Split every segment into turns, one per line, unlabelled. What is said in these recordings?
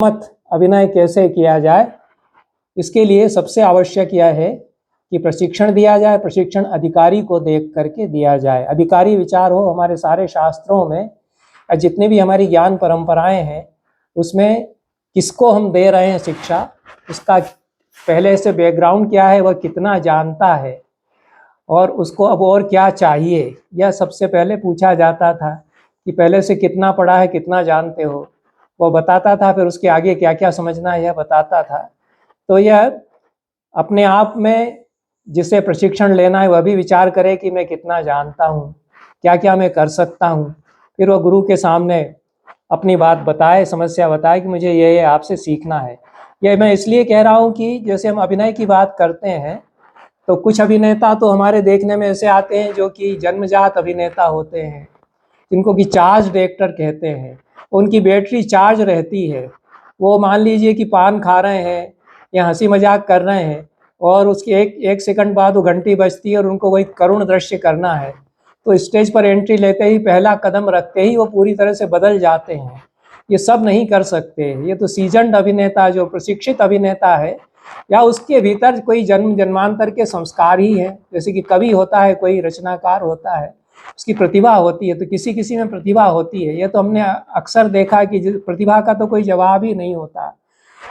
मत अभिनय कैसे किया जाए, इसके लिए सबसे आवश्यक यह है कि प्रशिक्षण दिया जाए। प्रशिक्षण अधिकारी को देख करके दिया जाए। अधिकारी विचार हो। हमारे सारे शास्त्रों में जितने भी हमारी ज्ञान परंपराएं हैं उसमें किसको हम दे रहे हैं शिक्षा, उसका पहले से बैकग्राउंड क्या है, वह कितना जानता है और उसको अब और क्या चाहिए, यह सबसे पहले पूछा जाता था कि पहले से कितना पढ़ा है, कितना जानते हो। वो बताता था, फिर उसके आगे क्या क्या समझना है यह बताता था। तो यह अपने आप में जिसे प्रशिक्षण लेना है वह भी विचार करे कि मैं कितना जानता हूँ, क्या क्या मैं कर सकता हूँ। फिर वह गुरु के सामने अपनी बात बताए, समस्या बताए कि मुझे ये आपसे सीखना है। यह मैं इसलिए कह रहा हूँ कि जैसे हम अभिनय की बात करते हैं तो कुछ अभिनेता तो हमारे देखने में ऐसे आते हैं जो कि जन्मजात अभिनेता होते हैं, जिनको कि चार्ज एक्टर कहते हैं। उनकी बैटरी चार्ज रहती है। वो मान लीजिए कि पान खा रहे हैं या हंसी मजाक कर रहे हैं और उसके एक सेकंड बाद वो घंटी बजती है और उनको वही करुण दृश्य करना है, तो स्टेज पर एंट्री लेते ही, पहला कदम रखते ही वो पूरी तरह से बदल जाते हैं। ये सब नहीं कर सकते। ये तो सीजन्ड अभिनेता, जो प्रशिक्षित अभिनेता है, या उसके भीतर कोई जन्म जन्मांतर के संस्कार ही है। जैसे कि कवि होता है, कोई रचनाकार होता है, उसकी प्रतिभा होती है। तो किसी किसी में प्रतिभा होती है। ये तो हमने अक्सर देखा कि प्रतिभा का तो कोई जवाब ही नहीं होता,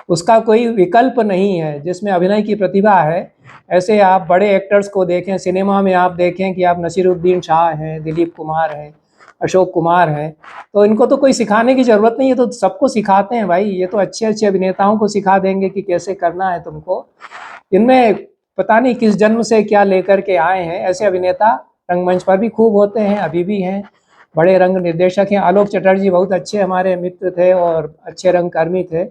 उसका कोई विकल्प नहीं है। जिसमें अभिनय की प्रतिभा है, ऐसे आप बड़े एक्टर्स को देखें, सिनेमा में आप देखें कि आप नसीरुद्दीन शाह हैं, दिलीप कुमार हैं, अशोक कुमार हैं, तो इनको तो कोई सिखाने की ज़रूरत नहीं है, तो सबको सिखाते हैं भाई। ये तो अच्छे अच्छे अभिनेताओं को सिखा देंगे कि कैसे करना है तुमको। इनमें पता नहीं किस जन्म से क्या लेकर के आए हैं। ऐसे अभिनेता रंगमंच पर भी खूब होते हैं, अभी भी हैं। बड़े रंग निर्देशक हैं। आलोक चटर्जी बहुत अच्छे हमारे मित्र थे और अच्छे रंगकर्मी थे।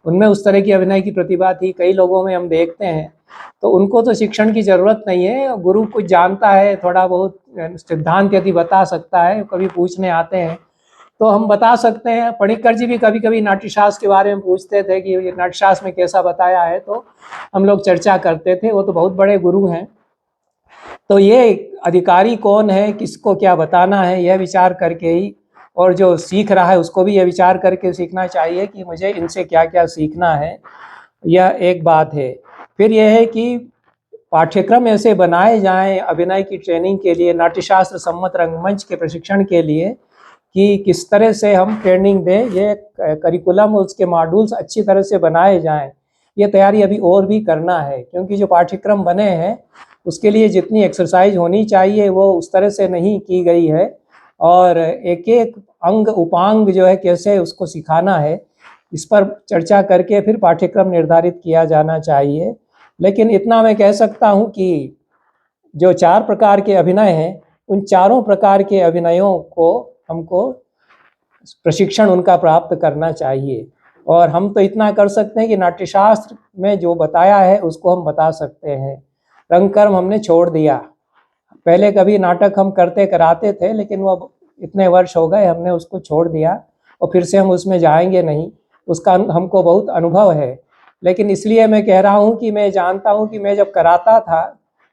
उनमें उस तरह की अभिनय की प्रतिभा थी, कई लोगों में हम देखते हैं। तो उनको तो शिक्षण की ज़रूरत नहीं है। गुरु कुछ जानता है, थोड़ा बहुत सिद्धांत यदि बता सकता है, कभी पूछने आते हैं तो हम बता सकते हैं। पणिक्कर जी भी कभी कभी नाट्यशास्त्र के बारे में पूछते थे कि ये नाट्यशास्त्र में कैसा बताया है, तो हम लोग चर्चा करते थे। वो तो बहुत बड़े गुरु हैं। तो ये अधिकारी कौन है, किसको क्या बताना है, यह विचार करके ही, और जो सीख रहा है उसको भी यह विचार करके सीखना चाहिए कि मुझे इनसे क्या क्या सीखना है। यह एक बात है। फिर यह है कि पाठ्यक्रम ऐसे बनाए जाएं अभिनय की ट्रेनिंग के लिए, नाट्यशास्त्र सम्मत रंगमंच के प्रशिक्षण के लिए, कि किस तरह से हम ट्रेनिंग दें। ये करिकुलम, उसके मॉड्यूल्स अच्छी तरह से बनाए जाएं। ये तैयारी अभी और भी करना है, क्योंकि जो पाठ्यक्रम बने हैं उसके लिए जितनी एक्सरसाइज होनी चाहिए वो उस तरह से नहीं की गई है। और एक एक अंग उपांग जो है कैसे उसको सिखाना है, इस पर चर्चा करके फिर पाठ्यक्रम निर्धारित किया जाना चाहिए। लेकिन इतना मैं कह सकता हूँ कि जो 4 प्रकार के अभिनय हैं, उन चारों प्रकार के अभिनयों को हमको प्रशिक्षण उनका प्राप्त करना चाहिए। और हम तो इतना कर सकते हैं कि नाट्यशास्त्र में जो बताया है उसको हम बता सकते हैं। रंगकर्म हमने छोड़ दिया। पहले कभी नाटक हम करते कराते थे, लेकिन वो इतने वर्ष हो गए, हमने उसको छोड़ दिया और फिर से हम उसमें जाएंगे नहीं। उसका हमको बहुत अनुभव है। लेकिन इसलिए मैं कह रहा हूँ कि मैं जानता हूँ कि मैं जब कराता था,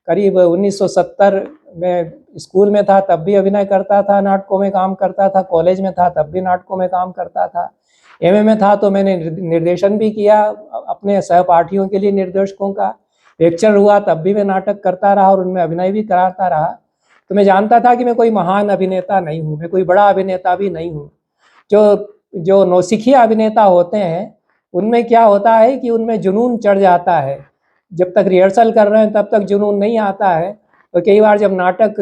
करीब 1970 में स्कूल में था तब भी अभिनय करता था, नाटकों में काम करता था। कॉलेज में था तब भी नाटकों में काम करता था। एमए में था तो मैंने निर्देशन भी किया अपने सहपाठियों के लिए, निर्देशकों का। लेक्चर हुआ तब भी मैं नाटक करता रहा और उनमें अभिनय भी कराता रहा। तो मैं जानता था कि मैं कोई महान अभिनेता नहीं हूँ, मैं कोई बड़ा अभिनेता भी नहीं हूँ। जो जो नौसिखिया अभिनेता होते हैं उनमें क्या होता है कि उनमें जुनून चढ़ जाता है। जब तक रिहर्सल कर रहे हैं तब तक जुनून नहीं आता है, तो कई बार जब नाटक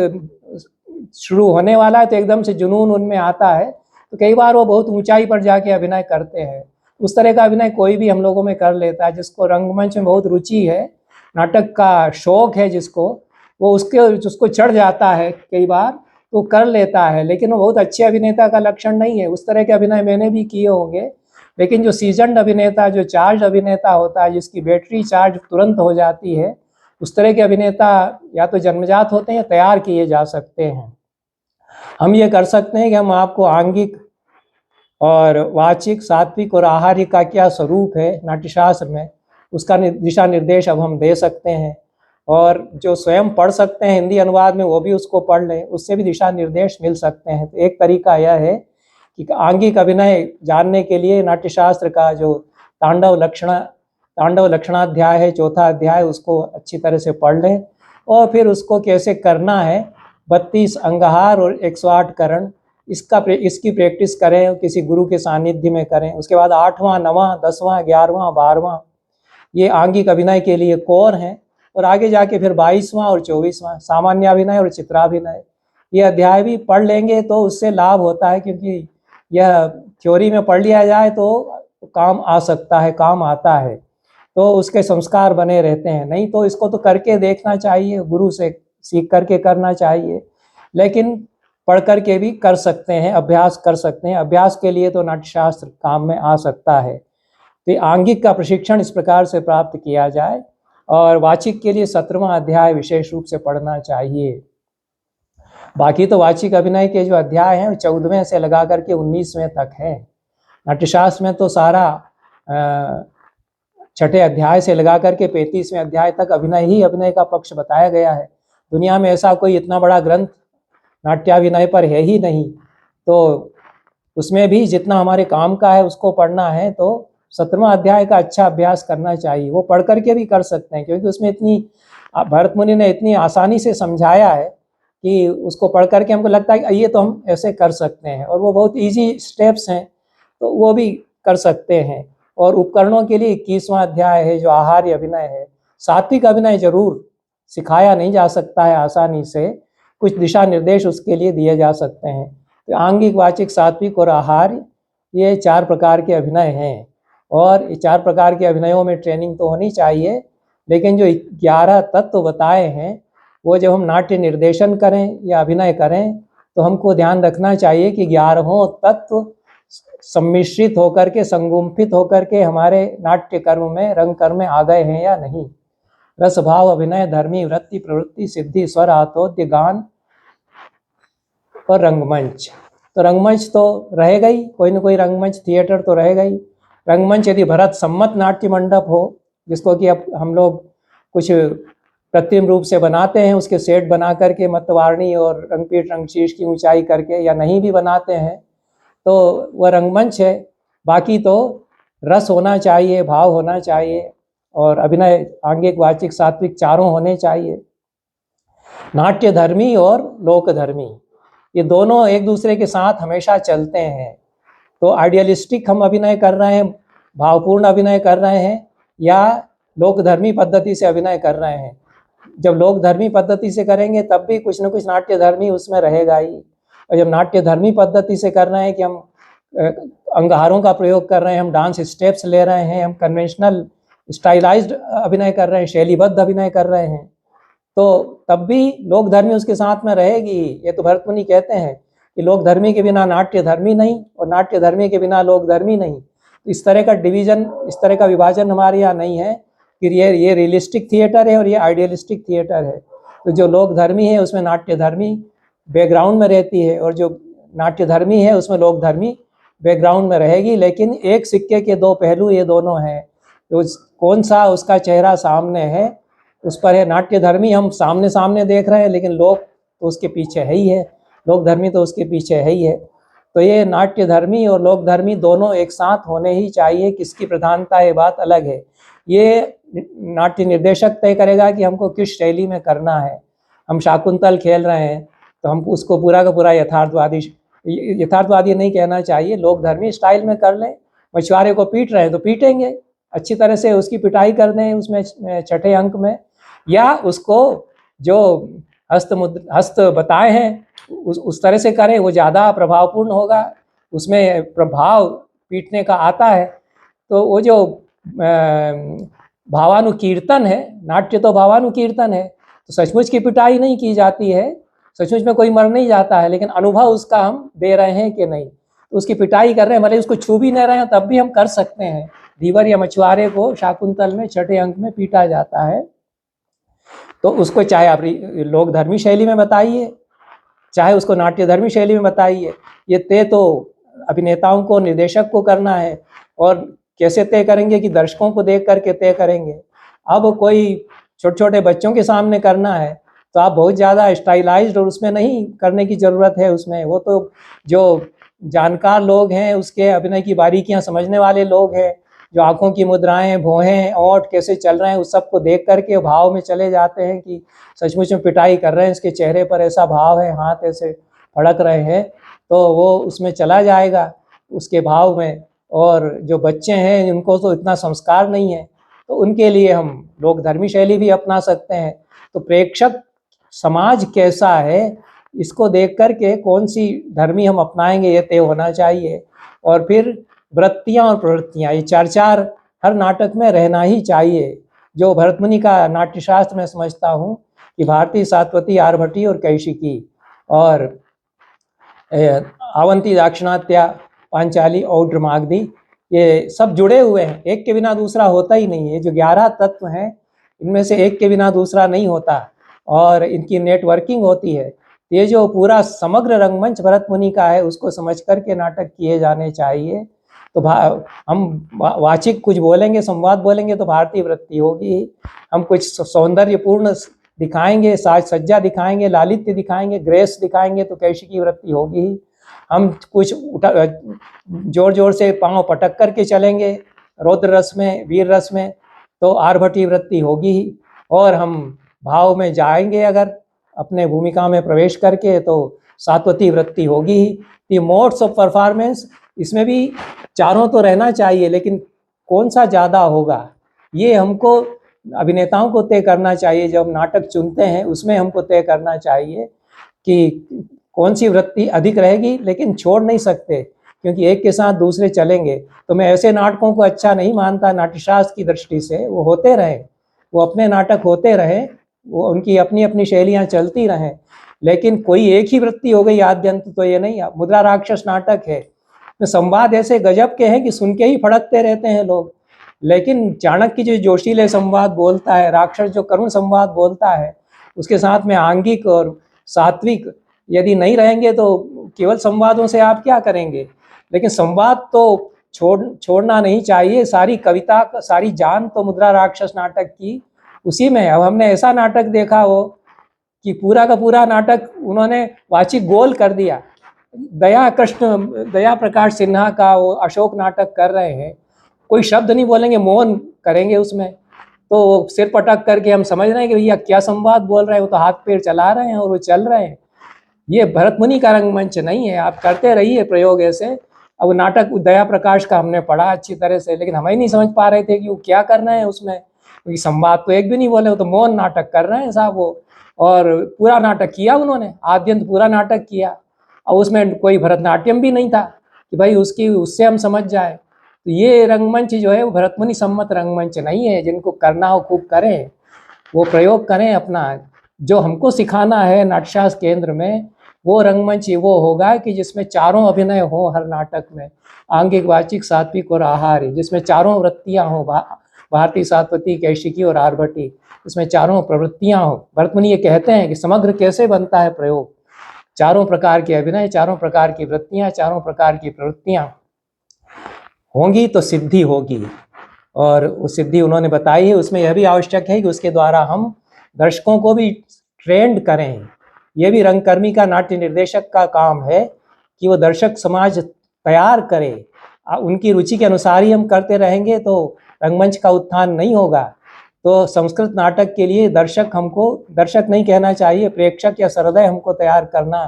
शुरू होने वाला है तो एकदम से जुनून उनमें आता है, तो कई बार वो बहुत ऊंचाई पर जाके अभिनय करते हैं। उस तरह का अभिनय कोई भी हम लोगों में कर लेता है। जिसको रंगमंच में बहुत रुचि है, नाटक का शौक है जिसको, वो उसको चढ़ जाता है कई बार, तो कर लेता है। लेकिन वो बहुत अच्छे अभिनेता का लक्षण नहीं है। उस तरह के अभिनय मैंने भी किए होंगे। लेकिन जो सीजन्ड अभिनेता, जो चार्ज अभिनेता होता है, जिसकी बैटरी चार्ज तुरंत हो जाती है, उस तरह के अभिनेता या तो जन्मजात होते हैं या तैयार किए जा सकते हैं। हम ये कर सकते हैं कि हम आपको आंगिक और वाचिक, सात्विक और आहार्य का क्या स्वरूप है नाट्यशास्त्र में, उसका दिशा निर्देश अब हम दे सकते हैं। और जो स्वयं पढ़ सकते हैं हिंदी अनुवाद में, वो भी उसको पढ़ लें, उससे भी दिशा निर्देश मिल सकते हैं। तो एक तरीका यह है कि आंगिक अभिनय जानने के लिए नाट्यशास्त्र का जो तांडव लक्षणाध्याय है, चौथा अध्याय, उसको अच्छी तरह से पढ़ लें और फिर उसको कैसे करना है, 32 अंगहार और 108 करण, इसकी प्रैक्टिस करें, किसी गुरु के सानिध्य में करें। उसके बाद 8वां, 9वां, 10वां, 11वां, 12वां ये आंगिक अभिनय के लिए कोर हैं। और आगे जाके फिर 22वां और 24वां सामान्य अभिनय और चित्राभिनय, ये अध्याय भी पढ़ लेंगे तो उससे लाभ होता है, क्योंकि यह थ्योरी में पढ़ लिया जाए तो काम आ सकता है, काम आता है, तो उसके संस्कार बने रहते हैं। नहीं तो इसको तो करके देखना चाहिए, गुरु से सीख करके करना चाहिए, लेकिन पढ़ करके भी कर सकते हैं, अभ्यास कर सकते हैं। अभ्यास के लिए तो नाट्यशास्त्र काम में आ सकता है। तो आंगिक का प्रशिक्षण इस प्रकार से प्राप्त किया जाए। और वाचिक के लिए 17वां अध्याय विशेष रूप से पढ़ना चाहिए। बाकी तो वाचिक अभिनय के जो अध्याय हैं 14वें से लगा करके 19वें तक है। नाट्यशास्त्र में तो सारा 6ठे अध्याय से लगा करके 35वें अध्याय तक अभिनय ही अभिनय का पक्ष बताया गया है। दुनिया में ऐसा कोई इतना बड़ा ग्रंथ नाट्याभिनय पर है ही नहीं, तो उसमें भी जितना हमारे काम का है उसको पढ़ना है तो 17वां अध्याय का अच्छा अभ्यास करना चाहिए। वो पढ़ करके भी कर सकते हैं, क्योंकि उसमें इतनी भरत मुनि ने इतनी आसानी से समझाया है कि उसको पढ़ करके हमको लगता है कि ये तो हम ऐसे कर सकते हैं, और वो बहुत इजी स्टेप्स हैं, तो वो भी कर सकते हैं। और उपकरणों के लिए 21वां अध्याय है जो आहार्य अभिनय है। सात्विक अभिनय जरूर सिखाया नहीं जा सकता है आसानी से, कुछ दिशा निर्देश उसके लिए दिए जा सकते हैं। तो आंगिक, वाचिक, सात्विक और आहार्य, ये 4 प्रकार के अभिनय हैं। और ये 4 प्रकार के अभिनयों में ट्रेनिंग तो होनी चाहिए, लेकिन जो 11 तत्व बताए हैं वो जब हम नाट्य निर्देशन करें या अभिनय करें तो हमको ध्यान रखना चाहिए कि 11हों तत्व सम्मिश्रित होकर के, संगुम्फित होकर के हमारे नाट्य कर्म में, रंग कर्म में आ गए हैं या नहीं। रस, भाव, अभिनय, धर्मी, वृत्ति, प्रवृत्ति, सिद्धि, स्वर, आतोद्य, गान और रंगमंच। तो रंगमंच तो रहेगा ही, कोई ना कोई रंगमंच, थिएटर तो रहेगा ही। रंगमंच यदि भरत सम्मत नाट्य मंडप हो, जिसको कि अब हम लोग कुछ कृत्रिम रूप से बनाते हैं, उसके सेट बना करके मतवारणी और रंगपीठ रंगशीश की ऊंचाई करके, या नहीं भी बनाते हैं तो वह रंगमंच है। बाकी तो रस होना चाहिए, भाव होना चाहिए, और अभिनय आंगिक, वाचिक, सात्विक चारों होने चाहिए। नाट्य धर्मी और लोक धर्मी, ये दोनों एक दूसरे के साथ हमेशा चलते हैं। तो आइडियलिस्टिक हम अभिनय कर रहे हैं, भावपूर्ण अभिनय कर रहे हैं, या लोक धर्मी पद्धति से अभिनय कर रहे हैं। जब लोक धर्मी पद्धति से करेंगे तब भी कुछ न कुछ नाट्य धर्मी उसमें रहेगा ही। और जब नाट्य धर्मी पद्धति से कर रहे हैं कि हम अंगहारों का प्रयोग कर रहे हैं, हम डांस स्टेप्स ले रहे हैं, हम कन्वेंशनल स्टाइलाइज्ड अभिनय कर रहे हैं, शैलीबद्ध अभिनय कर रहे हैं, तो तब भी लोक धर्मी उसके साथ में रहेगी। ये तो भरत मुनि कहते हैं कि लोक धर्मी के बिना नाट्य धर्मी नहीं, और नाट्य धर्मी के बिना लोक धर्मी नहीं। इस तरह का डिवीजन, इस तरह का विभाजन हमारे यहाँ नहीं है कि ये रियलिस्टिक थिएटर है और ये आइडियलिस्टिक थिएटर है। तो जो लोक धर्मी है उसमें नाट्य धर्मी बैकग्राउंड में रहती है, और जो नाट्य धर्मी है उसमें लोक धर्मी बैकग्राउंड में रहेगी। लेकिन एक सिक्के के 2 पहलू ये दोनों हैं, तो कौन सा उसका चेहरा सामने है उस पर है। नाट्य धर्मी हम सामने सामने देख रहे हैं, लेकिन लोक तो उसके पीछे है ही है, लोक धर्मी तो उसके पीछे है ही है। तो ये नाट्य धर्मी और लोक धर्मी दोनों एक साथ होने ही चाहिए। किसकी प्रधानता है बात अलग है, ये नाट्य निर्देशक तय करेगा कि हमको किस शैली में करना है। हम शाकुंतल खेल रहे हैं तो हमको उसको पूरा का पूरा यथार्थवादी नहीं कहना चाहिए, लोक धर्मी स्टाइल में कर लें। मछुआरे को पीट रहे हैं तो पीटेंगे, अच्छी तरह से उसकी पिटाई कर दें उसमें 6ठे अंक में, या उसको जो हस्त बताए हैं उस तरह से करें, वो ज़्यादा प्रभावपूर्ण होगा। उसमें प्रभाव पीटने का आता है। तो वो जो भावानुकीर्तन है, नाट्य तो भावानुकीर्तन है, तो सचमुच की पिटाई नहीं की जाती है, सचमुच में कोई मर नहीं जाता है, लेकिन अनुभव उसका हम दे रहे हैं कि नहीं, तो उसकी पिटाई कर रहे हैं, भले उसको छू भी नहीं रहे हैं तब भी हम कर सकते हैं। धीवर या मछुआरे को शाकुंतल में 6ठे अंक में पीटा जाता है, तो उसको चाहे आप लोक धर्मी शैली में बताइए, चाहे उसको नाट्य धर्मी शैली में बताइए, ये तय तो अभिनेताओं को, निर्देशक को करना है। और कैसे तय करेंगे कि दर्शकों को देख करके तय करेंगे। अब कोई छोटे छोटे बच्चों के सामने करना है तो आप बहुत ज़्यादा स्टाइलाइज्ड और उसमें नहीं करने की ज़रूरत है। उसमें वो तो जो जानकार लोग हैं, उसके अभिनय की बारीकियां समझने वाले लोग हैं, जो आंखों की मुद्राएं, भौहें, ओंठ कैसे चल रहे हैं, उस सब को देख करके भाव में चले जाते हैं कि सचमुच में पिटाई कर रहे हैं, इसके चेहरे पर ऐसा भाव है, हाथ ऐसे फड़क रहे हैं, तो वो उसमें चला जाएगा उसके भाव में। और जो बच्चे हैं उनको तो इतना संस्कार नहीं है, तो उनके लिए हम लोग धर्मी शैली भी अपना सकते हैं। तो प्रेक्षक समाज कैसा है इसको देख करके कौन सी धर्मी हम अपनाएंगे ये तय होना चाहिए। और फिर वृत्तियाँ और प्रवृत्तियाँ, ये चार चार हर नाटक में रहना ही चाहिए। जो भरतमुनि का नाट्यशास्त्र में समझता हूँ कि भारती, सात्वती, आर्भटी और कैशिकी और अवंती, दाक्षिणात्या, पांचाली, औड्र, मागधी, ये सब जुड़े हुए हैं, एक के बिना दूसरा होता ही नहीं है। जो 11 तत्व हैं इनमें से एक के बिना दूसरा नहीं होता और इनकी नेटवर्किंग होती है। ये जो पूरा समग्र रंगमंच भरतमुनि का है उसको समझ करके नाटक किए जाने चाहिए। तो हम वाचिक कुछ बोलेंगे, संवाद बोलेंगे तो भारतीय वृत्ति होगी। हम कुछ सौंदर्यपूर्ण दिखाएंगे, साज सज्जा दिखाएंगे, लालित्य दिखाएंगे, ग्रेस दिखाएंगे तो कैशिकी वृत्ति होगी। हम कुछ जोर जोर से पांव पटक करके चलेंगे रौद्र रस में, वीर रस में, तो आर्भटी वृत्ति होगी ही। और हम भाव में जाएंगे अगर अपने भूमिका में प्रवेश करके तो सात्वती वृत्ति होगी ही। दी मोड्स ऑफ परफॉर्मेंस, इसमें भी चारों तो रहना चाहिए, लेकिन कौन सा ज़्यादा होगा ये हमको अभिनेताओं को तय करना चाहिए। जब नाटक चुनते हैं उसमें हमको तय करना चाहिए कि कौन सी वृत्ति अधिक रहेगी, लेकिन छोड़ नहीं सकते क्योंकि एक के साथ दूसरे चलेंगे। तो मैं ऐसे नाटकों को अच्छा नहीं मानता नाट्यशास्त्र की दृष्टि से। वो होते रहे, वो अपने नाटक होते रहे, वो उनकी अपनी अपनी शैलियाँ चलती रहें, लेकिन कोई एक ही वृत्ति हो गई आद्यंत तो ये नहीं। मुद्रा राक्षस नाटक है, तो संवाद ऐसे गजब के हैं कि सुन के ही फड़कते रहते हैं लोग। लेकिन चाणक्य जो जोशीले संवाद बोलता है, राक्षस जो करुण संवाद बोलता है, उसके साथ में आंगिक और सात्विक यदि नहीं रहेंगे तो केवल संवादों से आप क्या करेंगे। लेकिन संवाद तो छोड़ना नहीं चाहिए। सारी कविता, सारी जान तो मुद्रा राक्षस नाटक की उसी में। अब हमने ऐसा नाटक देखा हो कि पूरा का पूरा नाटक उन्होंने वाचिक गोल कर दिया। दया प्रकाश सिन्हा का वो अशोक नाटक कर रहे हैं, कोई शब्द नहीं बोलेंगे, मौन करेंगे उसमें, तो सिर पटक करके हम समझ रहे हैं कि भैया क्या संवाद बोल रहे हैं। वो तो हाथ पैर चला रहे हैं और वो चल रहे हैं। ये भरतमुनि का रंगमंच नहीं है। आप करते रहिए प्रयोग ऐसे। अब नाटक दया प्रकाश का हमने पढ़ा अच्छी तरह से, लेकिन हम ही नहीं समझ पा रहे थे कि वो क्या करना है उसमें, क्योंकि संवाद तो एक भी नहीं बोले, वो तो मौन नाटक कर रहे हैं साहब वो। और पूरा नाटक किया उन्होंने, आद्यंत पूरा नाटक किया, और उसमें कोई भरतनाट्यम भी नहीं था कि भाई उससे हम समझ जाए। तो ये रंगमंच जो है वो भरतमुनि सम्मत रंगमंच नहीं है। जिनको करना हो खूब करें, वो प्रयोग करें अपना। जो हमको सिखाना है नाट्यशास्त्र केंद्र में, वो रंगमंच वो होगा कि जिसमें चारों अभिनय हो हर नाटक में, आंगिक, वाचिक, सात्विक और आहारी, जिसमें चारों वृत्तियाँ हों, भारती, सात्वती, कैशिकी और आर्भटी, इसमें चारों प्रवृत्तियाँ हों। भरतमुनि ये कहते हैं कि समग्र कैसे बनता है प्रयोग, चारों प्रकार के अभिनय, चारों प्रकार की वृत्तियाँ, चारों प्रकार की प्रवृत्तियाँ होंगी तो सिद्धि होगी। और वो सिद्धि उन्होंने बताई है। उसमें यह भी आवश्यक है कि उसके द्वारा हम दर्शकों को भी ट्रेंड करें। यह भी रंगकर्मी का, नाट्य निर्देशक का काम है कि वो दर्शक समाज तैयार करे। उनकी रुचि के अनुसार ही हम करते रहेंगे तो रंगमंच का उत्थान नहीं होगा। तो संस्कृत नाटक के लिए दर्शक, हमको दर्शक नहीं कहना चाहिए, प्रेक्षक या सहृदय हमको तैयार करना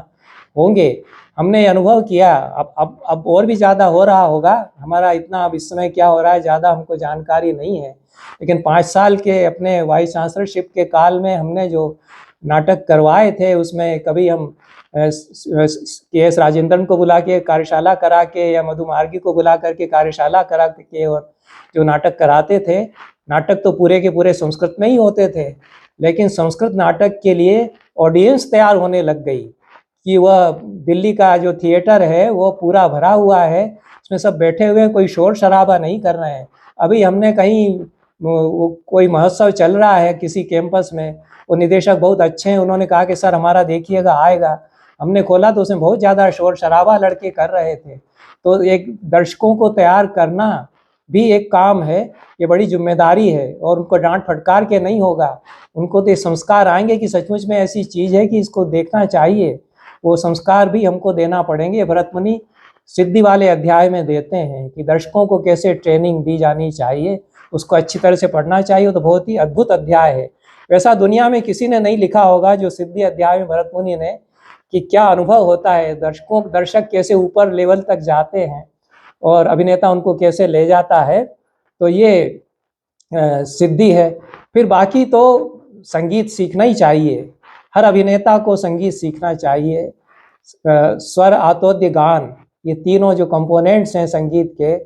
होंगे। हमने अनुभव किया, अब और भी ज़्यादा हो रहा होगा। हमारा इतना अब इस समय क्या हो रहा है ज़्यादा हमको जानकारी नहीं है, लेकिन 5 साल के अपने वाइस चांसलरशिप के काल में हमने जो नाटक करवाए थे उसमें कभी हम के.एस. राजेंद्रन को बुला के कार्यशाला करा के, या मधु मार्गी को बुला करके कार्यशाला करा के और जो नाटक कराते थे, नाटक तो पूरे के पूरे संस्कृत में ही होते थे, लेकिन संस्कृत नाटक के लिए ऑडियंस तैयार होने लग गई कि वह दिल्ली का जो थिएटर है वो पूरा भरा हुआ है, उसमें सब बैठे हुए हैं, कोई शोर शराबा नहीं कर रहे हैं। अभी हमने कहीं कोई महोत्सव चल रहा है किसी कैंपस में, वो निदेशक बहुत अच्छे हैं, उन्होंने कहा कि सर हमारा देखिएगा आएगा। हमने खोला तो उसमें बहुत ज़्यादा शोर शराबा लड़के कर रहे थे। तो एक दर्शकों को तैयार करना भी एक काम है, ये बड़ी जिम्मेदारी है, और उनको डांट फटकार के नहीं होगा। उनको तो ये संस्कार आएंगे कि सचमुच में ऐसी चीज़ है कि इसको देखना चाहिए, वो संस्कार भी हमको देना पड़ेंगे। भरतमुनि सिद्धि वाले अध्याय में देते हैं कि दर्शकों को कैसे ट्रेनिंग दी जानी चाहिए, उसको अच्छी तरह से पढ़ना चाहिए। तो बहुत ही अद्भुत अध्याय है। वैसा दुनिया में किसी ने नहीं लिखा होगा जो सिद्धि अध्याय में भरत मुनि ने, कि क्या अनुभव होता है, दर्शक कैसे ऊपर लेवल तक जाते हैं और अभिनेता उनको कैसे ले जाता है। तो ये सिद्धि है। फिर बाकी तो संगीत सीखना ही चाहिए, हर अभिनेता को संगीत सीखना चाहिए। स्वर, आतोद्य, गान, ये तीनों जो कंपोनेंट्स हैं संगीत के,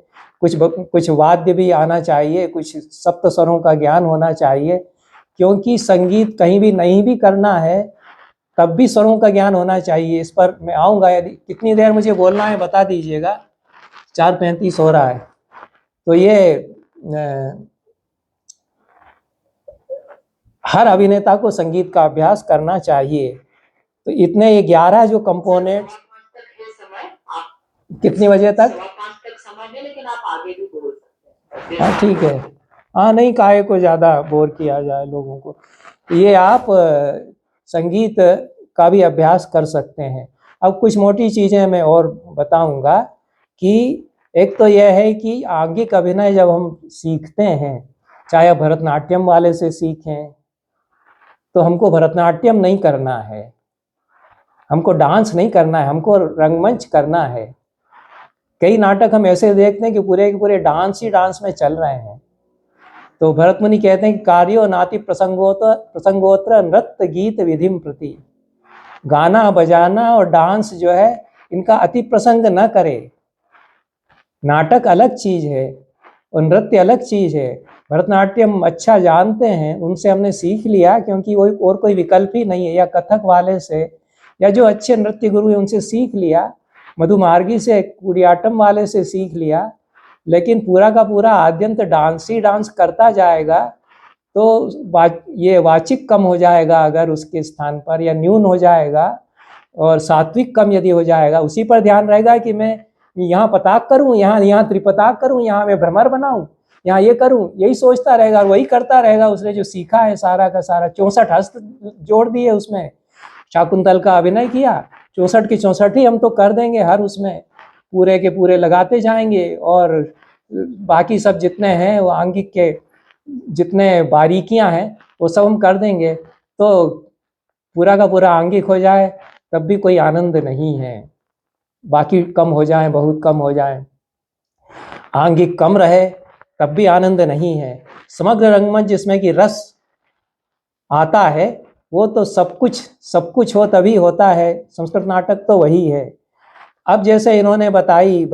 कुछ वाद्य भी आना चाहिए, कुछ सप्त स्वरों का ज्ञान होना चाहिए, क्योंकि संगीत कहीं भी नहीं भी करना है तब भी स्वरों का ज्ञान होना चाहिए। इस पर मैं आऊँगा, यदि कितनी देर मुझे बोलना है बता दीजिएगा। 4:35 हो रहा है। तो ये हर अभिनेता को संगीत का अभ्यास करना चाहिए। तो इतने ये 11 जो कंपोनेंट्स, कितनी बजे तक? 5:15 तक समय है, लेकिन आप आगे भी बोल सकते हैं। हाँ ठीक है। हाँ नहीं, काहे को ज़्यादा बोर किया जाए लोगों को। ये आप संगीत का भी अभ्यास कर सकते हैं। अब कुछ मोटी चीज़ें मैं और बताऊंगा कि एक तो यह है कि आंगिक अभिनय जब हम सीखते हैं, चाहे भरतनाट्यम वाले से सीखें, तो हमको भरतनाट्यम नहीं करना है, हमको डांस नहीं करना है, हमको रंगमंच करना है। कई नाटक हम ऐसे देखते हैं कि पूरे के पूरे डांस ही डांस में चल रहे हैं। तो भरत मुनि कहते हैं कि कार्यो नाति प्रसंगोत्र नृत्य गीत विधिम प्रति, गाना बजाना और डांस जो है इनका अति प्रसंग न करे। नाटक अलग चीज है और नृत्य अलग चीज है। भरतनाट्यम अच्छा जानते हैं, उनसे हमने सीख लिया क्योंकि वो और कोई विकल्प ही नहीं है, या कथक वाले से, या जो अच्छे नृत्य गुरु हैं उनसे सीख लिया, मधुमार्गी से, कुडियाट्टम वाले से सीख लिया। लेकिन पूरा का पूरा आद्यंत डांस ही डांस करता जाएगा तो ये वाचिक कम हो जाएगा अगर उसके स्थान पर, या न्यून हो जाएगा, और सात्विक कम यदि हो जाएगा। उसी पर ध्यान रहेगा कि मैं यहाँ पताक करूँ, यहाँ त्रिपताक करूँ, यहाँ मैं भ्रमर बनाऊँ, यहाँ ये करूँ, यही सोचता रहेगा और वही करता रहेगा। उसने जो सीखा है सारा का सारा, 64 हस्त जोड़ दिए उसमें, शाकुंतल का अभिनय किया, 64 की 64 ही हम तो कर देंगे, हर उसमें पूरे के पूरे लगाते जाएंगे। और बाकी सब जितने हैं वो आंगिक के जितने बारीकियां हैं वो सब हम कर देंगे। तो पूरा का पूरा आंगिक हो जाए तब भी कोई आनंद नहीं है, बाकी कम हो जाए, बहुत कम हो जाए, आंगिक कम रहे तब भी आनंद नहीं है। समग्र रंगमंच जिसमें कि रस आता है, वो तो सब कुछ हो तभी होता है। संस्कृत नाटक तो वही है। अब जैसे इन्होंने बताए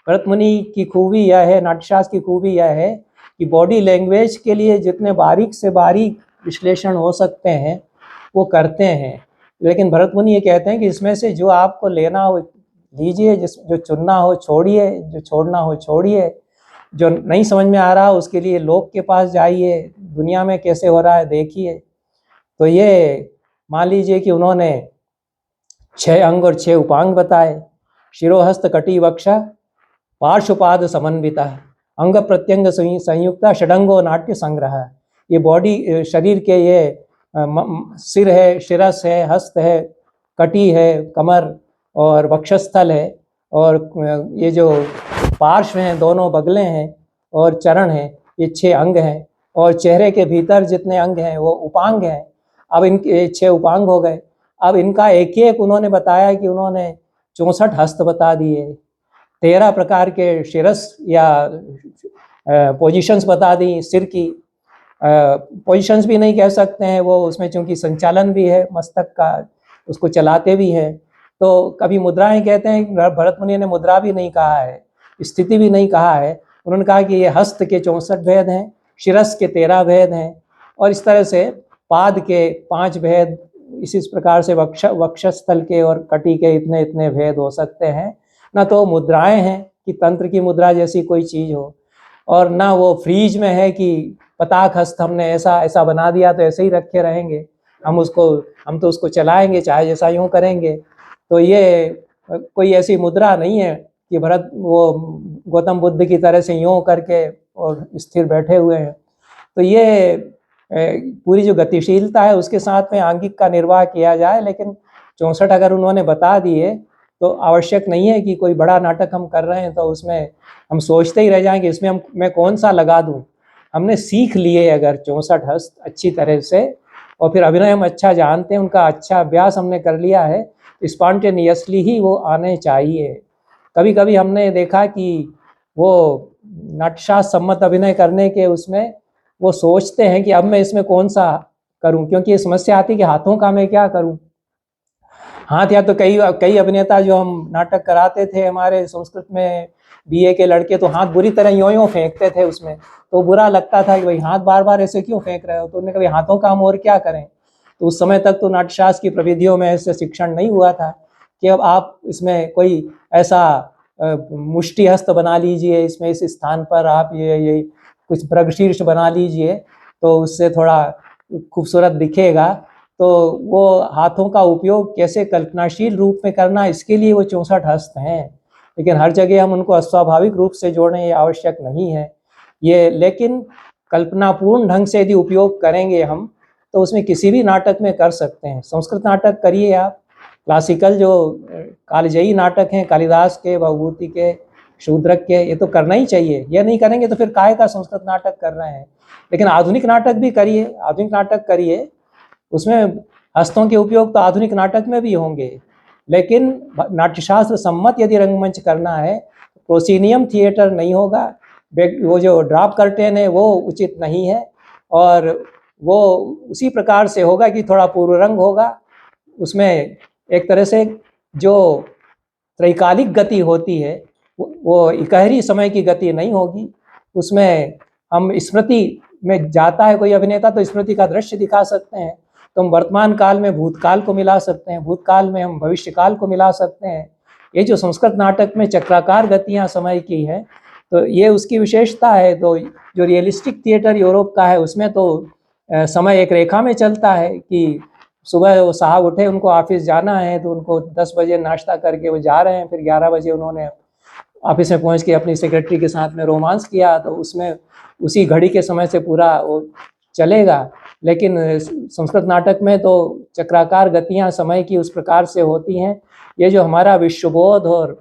भरत मुनि की खूबी यह है, नाट्यशास्त्र की खूबी यह है कि बॉडी लैंग्वेज के लिए जितने बारीक से बारीक विश्लेषण हो सकते हैं वो करते हैं। लेकिन भरत मुनि ये कहते हैं कि इसमें से जो आपको लेना हो लीजिए, जो चुनना हो छोड़िए, जो छोड़ना हो छोड़िए। जो नहीं समझ में आ रहा उसके लिए लोक के पास जाइए, दुनिया में कैसे हो रहा है देखिए। तो ये मान लीजिए कि उन्होंने 6 अंग और 6 उपांग बताए। शिरोहस्त कटी वक्षा पार्श्वपाद समन्विता अंग प्रत्यंग संयुक्ता षडंगो नाट्य संग्रह। ये बॉडी शरीर के ये सिर है, शिरस है, हस्त है, कटी है, कमर और वक्षस्थल है, और ये जो पार्श्व हैं, दोनों बगलें हैं, और चरण हैं, ये 6 अंग हैं। और चेहरे के भीतर जितने अंग हैं वो उपांग हैं। अब इनके 6 उपांग हो गए। अब इनका एक एक उन्होंने बताया कि उन्होंने 64 हस्त बता दिए, 13 प्रकार के शिरस या पोजीशंस बता दी सिर की। पोजीशंस भी नहीं कह सकते हैं, वो उसमें चूंकि संचालन भी है मस्तक का, उसको चलाते भी हैं। तो कभी मुद्राएं कहते हैं, भरत मुनि ने मुद्रा भी नहीं कहा है, स्थिति भी नहीं कहा है। उन्होंने कहा कि ये हस्त के 64 भेद हैं, शिरस के 13 भेद हैं, और इस तरह से पाद के 5 भेद, इसी प्रकार से वक्षस्थल के और कटी के इतने इतने भेद हो सकते हैं। ना तो मुद्राएं हैं कि तंत्र की मुद्रा जैसी कोई चीज़ हो, और ना वो फ्रीज में है कि पताक हस्त हमने ऐसा ऐसा बना दिया तो ऐसे ही रखे रहेंगे, हम तो उसको चलाएंगे चाहे जैसा यूँ करेंगे। तो ये कोई ऐसी मुद्रा नहीं है कि भरत वो गौतम बुद्ध की तरह से यूँ करके और स्थिर बैठे हुए हैं। तो ये पूरी जो गतिशीलता है उसके साथ में आंगिक का निर्वाह किया जाए। लेकिन 64 अगर उन्होंने बता दिए तो आवश्यक नहीं है कि कोई बड़ा नाटक हम कर रहे हैं तो उसमें हम सोचते ही रह जाएंगे इसमें मैं कौन सा लगा दूं। हमने सीख लिए अगर 64 हस्त अच्छी तरह से, और फिर अभिनय हम अच्छा जानते हैं, उनका अच्छा अभ्यास हमने कर लिया है, स्पॉन्टेनियसली ही वो आने चाहिए। कभी कभी हमने देखा कि वो नाट्यशास्त्र सम्मत अभिनय करने के उसमें वो सोचते हैं कि अब मैं इसमें कौन सा करूं, क्योंकि ये समस्या आती है कि हाथों का मैं क्या करूं। हाथ या तो कई कई अभिनेता जो हम नाटक कराते थे हमारे संस्कृत में बीए के लड़के, तो हाथ बुरी तरह यों यों फेंकते थे उसमें, तो बुरा लगता था कि भाई हाथ बार बार ऐसे क्यों फेंक रहे हो। तो उन्होंने कहा हाथों का हम और क्या करें। तो उस समय तक तो नाट्यशास्त्र की प्रविधियों में ऐसे शिक्षण नहीं हुआ था कि अब आप इसमें कोई ऐसा मुष्टि हस्त बना लीजिए, इसमें इस स्थान पर आप ये कुछ प्रगशीर्ष बना लीजिए तो उससे थोड़ा खूबसूरत दिखेगा। तो वो हाथों का उपयोग कैसे कल्पनाशील रूप में करना, इसके लिए वो 64 हस्त हैं। लेकिन हर जगह हम उनको अस्वाभाविक रूप से जोड़ें, ये आवश्यक नहीं है ये। लेकिन कल्पनापूर्ण ढंग से यदि उपयोग करेंगे हम, तो उसमें किसी भी नाटक में कर सकते हैं। संस्कृत नाटक करिए आप, क्लासिकल जो कालजयी नाटक हैं कालिदास के, भवभूति के, शूद्रक के, ये तो करना ही चाहिए। ये नहीं करेंगे तो फिर काहे का संस्कृत नाटक कर रहे हैं। लेकिन आधुनिक नाटक भी करिए, आधुनिक नाटक करिए, उसमें हस्तों के उपयोग तो आधुनिक नाटक में भी होंगे। लेकिन नाट्यशास्त्र सम्मत यदि रंगमंच करना है, प्रोसीनियम थिएटर नहीं होगा, वो जो ड्रॉप कर्टेन है वो उचित नहीं है, और वो उसी प्रकार से होगा कि थोड़ा पूर्व रंग होगा, उसमें एक तरह से जो त्रैकालिक गति होती है वो इकहरी समय की गति नहीं होगी। उसमें हम स्मृति में जाता है कोई अभिनेता तो स्मृति का दृश्य दिखा सकते हैं, तो हम वर्तमान काल में भूतकाल को मिला सकते हैं, भूतकाल में हम भविष्य काल को मिला सकते हैं। ये जो संस्कृत नाटक में चक्राकार गतियाँ समय की है, तो ये उसकी विशेषता है। तो जो रियलिस्टिक थिएटर यूरोप का है उसमें तो समय एक रेखा में चलता है कि सुबह वो साहब उठे, उनको ऑफिस जाना है, तो उनको 10 बजे नाश्ता करके वो जा रहे हैं, फिर 11 बजे उन्होंने ऑफिस में पहुंच के अपनी सेक्रेटरी के साथ में रोमांस किया, तो उसमें उसी घड़ी के समय से पूरा वो चलेगा। लेकिन संस्कृत नाटक में तो चक्राकार गतियां समय की उस प्रकार से होती हैं। ये जो हमारा विश्वबोध और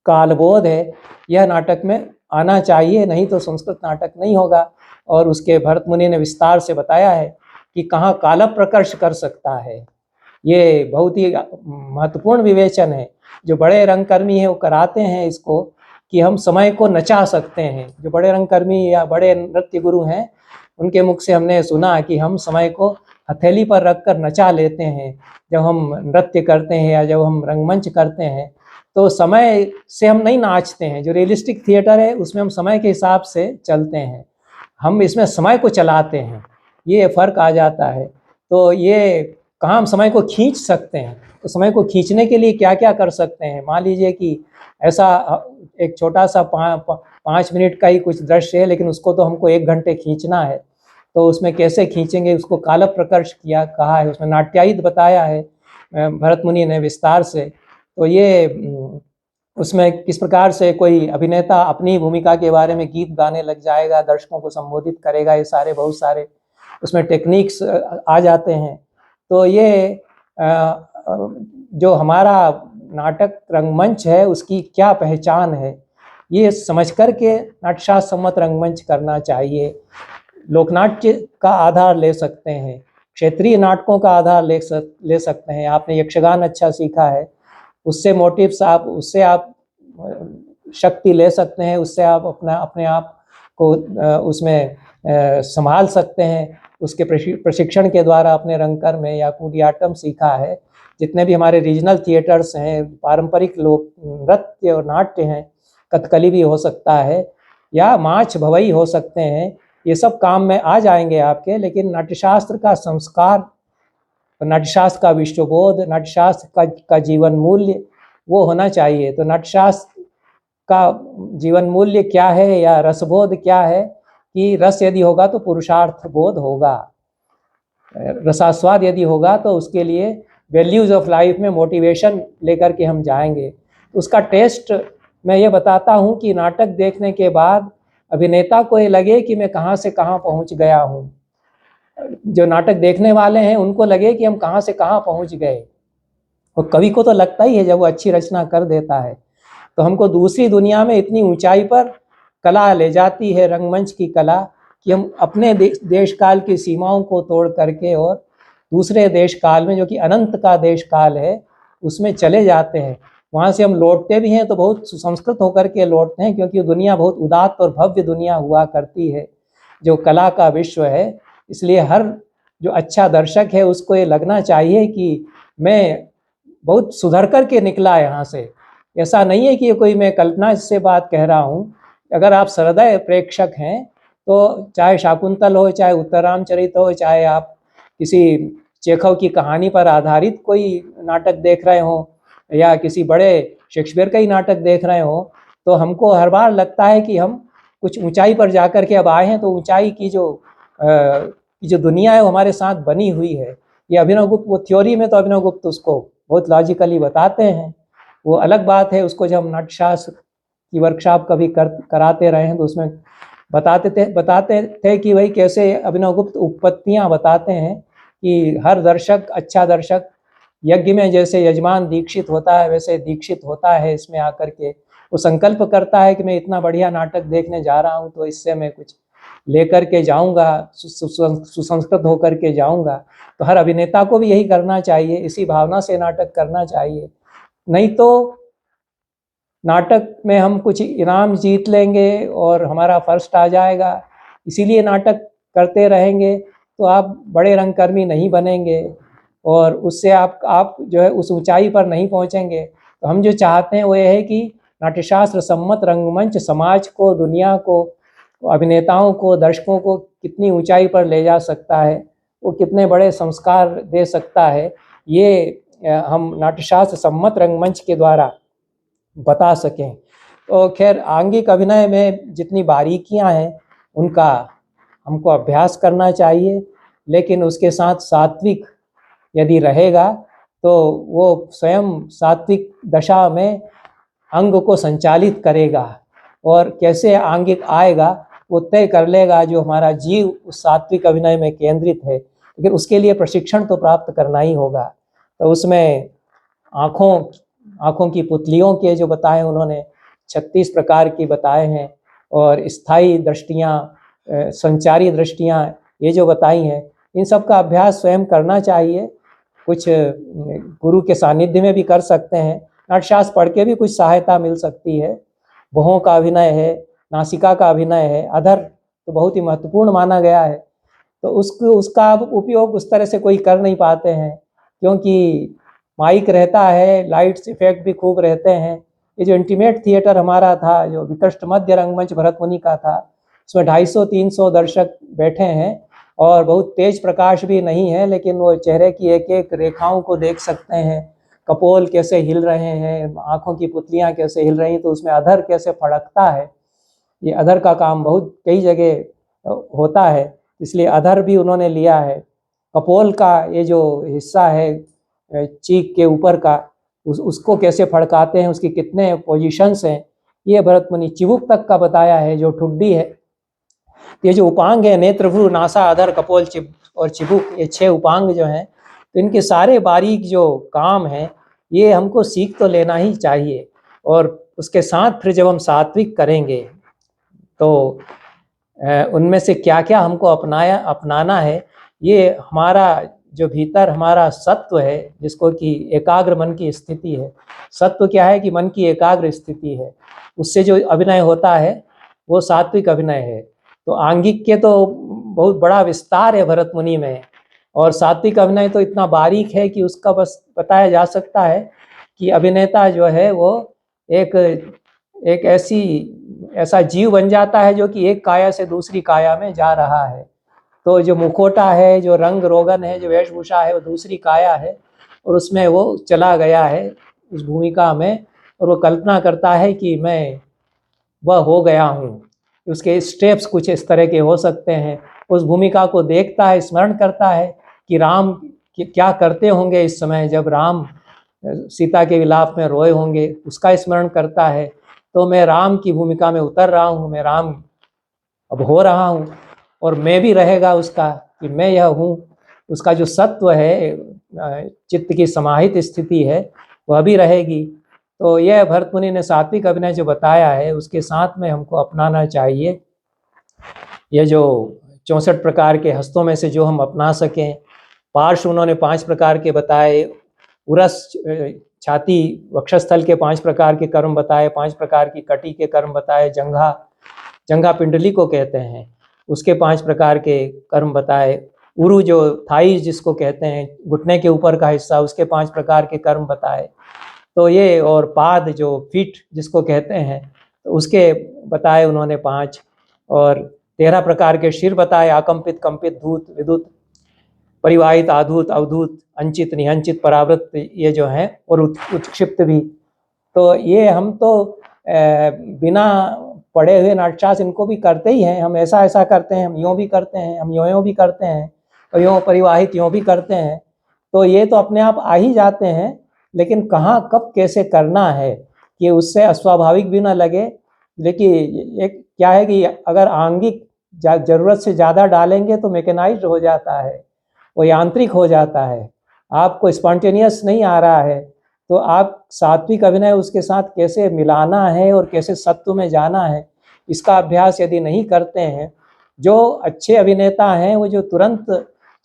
कालबोध है, यह नाटक में आना चाहिए, नहीं तो संस्कृत नाटक नहीं होगा। और उसके भरत मुनि ने विस्तार से बताया है कि कहाँ काल प्रकर्ष कर सकता है। ये बहुत ही महत्वपूर्ण विवेचन है। जो बड़े रंगकर्मी हैं वो कराते हैं इसको कि हम समय को नचा सकते हैं। जो बड़े रंगकर्मी या बड़े नृत्य गुरु हैं उनके मुख से हमने सुना कि हम समय को हथेली पर रखकर नचा लेते हैं। जब हम नृत्य करते हैं या जब हम रंगमंच करते हैं तो समय से हम नहीं नाचते हैं। जो रियलिस्टिक थिएटर है उसमें हम समय के हिसाब से चलते हैं, हम इसमें समय को चलाते हैं, ये फर्क आ जाता है। तो ये कहाँ हम समय को खींच सकते हैं, तो समय को खींचने के लिए क्या क्या कर सकते हैं। मान लीजिए कि ऐसा एक छोटा सा 5 मिनट का ही कुछ दृश्य है, लेकिन उसको तो हमको 1 घंटे खींचना है, तो उसमें कैसे खींचेंगे, उसको काल प्रकर्ष किया कहा है, उसमें नाट्यायित बताया है भरत मुनि ने विस्तार से। तो ये उसमें किस प्रकार से कोई अभिनेता अपनी भूमिका के बारे में गीत गाने लग जाएगा, दर्शकों को संबोधित करेगा, ये सारे बहुत सारे उसमें टेक्निक्स आ जाते हैं। तो ये जो हमारा नाटक रंगमंच है उसकी क्या पहचान है, ये समझ कर के नाट्यशास्त्र सम्मत रंगमंच करना चाहिए। लोकनाट्य का आधार ले सकते हैं, क्षेत्रीय नाटकों का आधार ले सकते हैं। आपने यक्षगान अच्छा सीखा है, उससे मोटिव्स आप, उससे आप शक्ति ले सकते हैं, उससे आप अपने आप को उसमें संभाल सकते हैं। उसके प्रशिक्षण के द्वारा अपने रंगकर में या कूडियाट्टम सीखा है, जितने भी हमारे रीजनल थिएटर्स हैं, पारंपरिक लोक नृत्य और नाट्य हैं, कथकली भी हो सकता है या माछ भवई हो सकते हैं, ये सब काम में आ जाएंगे आपके। लेकिन नाट्यशास्त्र का संस्कार, नाट्यशास्त्र का विश्वबोध, नाट्यशास्त्र का जीवन मूल्य वो होना चाहिए। तो नाट्यशास्त्र का जीवन मूल्य क्या है या रसबोध क्या है, कि रस यदि होगा तो पुरुषार्थ बोध होगा, रसास्वाद यदि होगा तो उसके लिए वैल्यूज ऑफ लाइफ में मोटिवेशन लेकर के हम जाएंगे। उसका टेस्ट मैं ये बताता हूँ कि नाटक देखने के बाद अभिनेता को ये लगे कि मैं कहाँ से कहाँ पहुँच गया हूँ, जो नाटक देखने वाले हैं उनको लगे कि हम कहाँ से कहाँ पहुँच गए। और कवि को तो लगता ही है जब वो अच्छी रचना कर देता है तो हमको दूसरी दुनिया में इतनी ऊंचाई पर कला ले जाती है, रंगमंच की कला, कि हम अपने देश काल की सीमाओं को तोड़ करके और दूसरे देश काल में, जो कि अनंत का देश काल है, उसमें चले जाते हैं। वहाँ से हम लौटते भी हैं तो बहुत सुसंस्कृत होकर के लौटते हैं, क्योंकि दुनिया बहुत उदात्त और भव्य दुनिया हुआ करती है जो कला का विश्व है। इसलिए हर जो अच्छा दर्शक है उसको ये लगना चाहिए कि मैं बहुत सुधर कर के निकला यहाँ से। ऐसा नहीं है कि ये कोई मैं कल्पना से बात कह रहा हूँ। अगर आप सहृदय प्रेक्षक हैं तो चाहे शाकुंतल हो, चाहे उत्तररामचरित हो, चाहे आप किसी चेखव की कहानी पर आधारित कोई नाटक देख रहे हो या किसी बड़े शेक्सपियर का ही नाटक देख रहे हो, तो हमको हर बार लगता है कि हम कुछ ऊंचाई पर जाकर के अब आए हैं। तो ऊंचाई की जो दुनिया है वो हमारे साथ बनी हुई है। ये अभिनव गुप्त, वो थ्योरी में तो अभिनव गुप्त उसको बहुत लॉजिकली बताते हैं, वो अलग बात है। उसको जब हम नाट्यशास्त्र की वर्कशॉप कभी कराते रहे हैं तो उसमें बताते थे कि भाई कैसे अभिनव गुप्त उत्पत्तियाँ बताते हैं कि हर दर्शक, अच्छा दर्शक यज्ञ में जैसे यजमान दीक्षित होता है वैसे दीक्षित होता है इसमें आकर के। वो संकल्प करता है कि मैं इतना बढ़िया नाटक देखने जा रहा हूँ तो इससे मैं कुछ लेकर के जाऊँगा, सुसंस्कृत होकर के जाऊँगा। तो हर अभिनेता को भी यही करना चाहिए, इसी भावना से नाटक करना चाहिए। नहीं तो नाटक में हम कुछ इनाम जीत लेंगे और हमारा फर्स्ट आ जाएगा, इसीलिए नाटक करते रहेंगे तो आप बड़े रंगकर्मी नहीं बनेंगे और उससे आप जो है उस ऊंचाई पर नहीं पहुंचेंगे। तो हम जो चाहते हैं वो ये है कि नाट्यशास्त्र सम्मत रंगमंच समाज को, दुनिया को, अभिनेताओं को, दर्शकों को कितनी ऊंचाई पर ले जा सकता है, वो कितने बड़े संस्कार दे सकता है, ये हम नाट्यशास्त्र सम्मत रंगमंच के द्वारा बता सकें। तो खैर आंगिक अभिनय में जितनी बारीकियां हैं उनका हमको अभ्यास करना चाहिए, लेकिन उसके साथ सात्विक यदि रहेगा तो वो स्वयं सात्विक दशा में अंग को संचालित करेगा और कैसे आंगिक आएगा वो तय कर लेगा जो हमारा जीव उस सात्विक अभिनय में केंद्रित है। लेकिन उसके लिए प्रशिक्षण तो प्राप्त करना ही होगा। तो उसमें आँखों की पुतलियों के जो बताए उन्होंने 36 प्रकार की बताए हैं और स्थायी दृष्टियाँ, संचारी दृष्टियाँ ये जो बताई हैं, इन सब का अभ्यास स्वयं करना चाहिए। कुछ गुरु के सानिध्य में भी कर सकते हैं, नाट्यशास्त्र पढ़ के भी कुछ सहायता मिल सकती है। भौहों का अभिनय है, नासिका का अभिनय है, अधर तो बहुत ही महत्वपूर्ण माना गया है। तो उसका उपयोग उस तरह से कोई कर नहीं पाते हैं क्योंकि माइक रहता है, लाइट्स इफेक्ट भी खूब रहते हैं। ये जो इंटीमेट थिएटर हमारा था, जो विकृष्ट मध्य रंगमंच भरत मुनि का था, उसमें 250-300 दर्शक बैठे हैं और बहुत तेज प्रकाश भी नहीं है, लेकिन वो चेहरे की एक एक रेखाओं को देख सकते हैं, कपोल कैसे हिल रहे हैं, आँखों की पुतलियाँ कैसे हिल रही हैं, तो उसमें अधर कैसे फड़कता है। ये अधर का काम बहुत कई जगह होता है, इसलिए अधर भी उन्होंने लिया है। कपोल का ये जो हिस्सा है चीक के ऊपर का, उसको कैसे फड़काते हैं, उसकी कितने पोजीशंस हैं, ये भरत मुनि चिबुक तक का बताया है जो ठुड्डी है। ये जो उपांग है, नेत्र, भ्रू, नासा, अधर, कपोल और चिबुक, ये 6 उपांग जो हैं, तो इनके सारे बारीक जो काम हैं ये हमको सीख तो लेना ही चाहिए। और उसके साथ फिर जब हम सात्विक करेंगे तो उनमें से क्या क्या हमको अपनाना है, ये हमारा जो भीतर हमारा सत्व है, जिसको कि एकाग्र मन की स्थिति है। सत्व क्या है कि मन की एकाग्र स्थिति है, उससे जो अभिनय होता है वो सात्विक अभिनय है। तो आंगिक के तो बहुत बड़ा विस्तार है भरत मुनि में, और सात्विक अभिनय तो इतना बारीक है कि उसका बस बताया जा सकता है कि अभिनेता जो है वो एक ऐसा जीव बन जाता है जो कि एक काया से दूसरी काया में जा रहा है। तो जो मुखोटा है, जो रंग रोगन है, जो वेशभूषा है, वो दूसरी काया है और उसमें वो चला गया है उस भूमिका में, और वो कल्पना करता है कि मैं वह हो गया हूँ। उसके स्टेप्स कुछ इस तरह के हो सकते हैं। उस भूमिका को देखता है, स्मरण करता है कि राम क्या करते होंगे इस समय जब राम सीता के विलाप में रोए होंगे, उसका स्मरण करता है। तो मैं राम की भूमिका में उतर रहा हूँ, मैं राम अब हो रहा हूँ, और मैं भी रहेगा उसका कि मैं यह हूँ। उसका जो सत्व है, चित्त की समाहित स्थिति है, वह भी रहेगी। तो यह भरत मुनि ने सात्विक अभिनय जो बताया है उसके साथ में हमको अपनाना चाहिए। ये जो 64 प्रकार के हस्तों में से जो हम अपना सकें। पार्श्व उन्होंने 5 प्रकार के बताए, उरस छाती वक्षस्थल के 5 प्रकार के कर्म बताए, 5 प्रकार की कटी के कर्म बताए, जंघा पिंडली को कहते हैं उसके 5 प्रकार के कर्म बताए, उरु जो थाई जिसको कहते हैं घुटने के ऊपर का हिस्सा, उसके 5 प्रकार के कर्म बताए। तो ये, और पाद जो फीट जिसको कहते हैं तो उसके बताए उन्होंने 5, और 13 प्रकार के शिर बताए, आकंपित, कंपित, धूत, विद्युत, परिवाहित, आधूत, अवधूत, अंचित, निहंचित, परावृत, ये जो हैं, और उत्क्षिप्त भी। तो ये हम तो बिना पढ़े हुए नाट्यशास्त्र इनको भी करते ही हैं। हम ऐसा ऐसा करते हैं, हम यूँ भी करते हैं, हम यूँ भी करते हैं, और यूँ परिवाहित यूँ भी करते हैं। तो ये तो अपने आप आ ही जाते हैं, लेकिन कहाँ कब कैसे करना है कि उससे अस्वाभाविक भी ना लगे। लेकिन एक क्या है कि अगर आंगिक ज़रूरत से ज़्यादा डालेंगे तो मैकेनाइज्ड हो जाता है, वो यांत्रिक हो जाता है, आपको स्पॉन्टेनियस नहीं आ रहा है। तो आप सात्विक अभिनय उसके साथ कैसे मिलाना है और कैसे सत्व में जाना है, इसका अभ्यास यदि नहीं करते हैं। जो अच्छे अभिनेता हैं वो जो तुरंत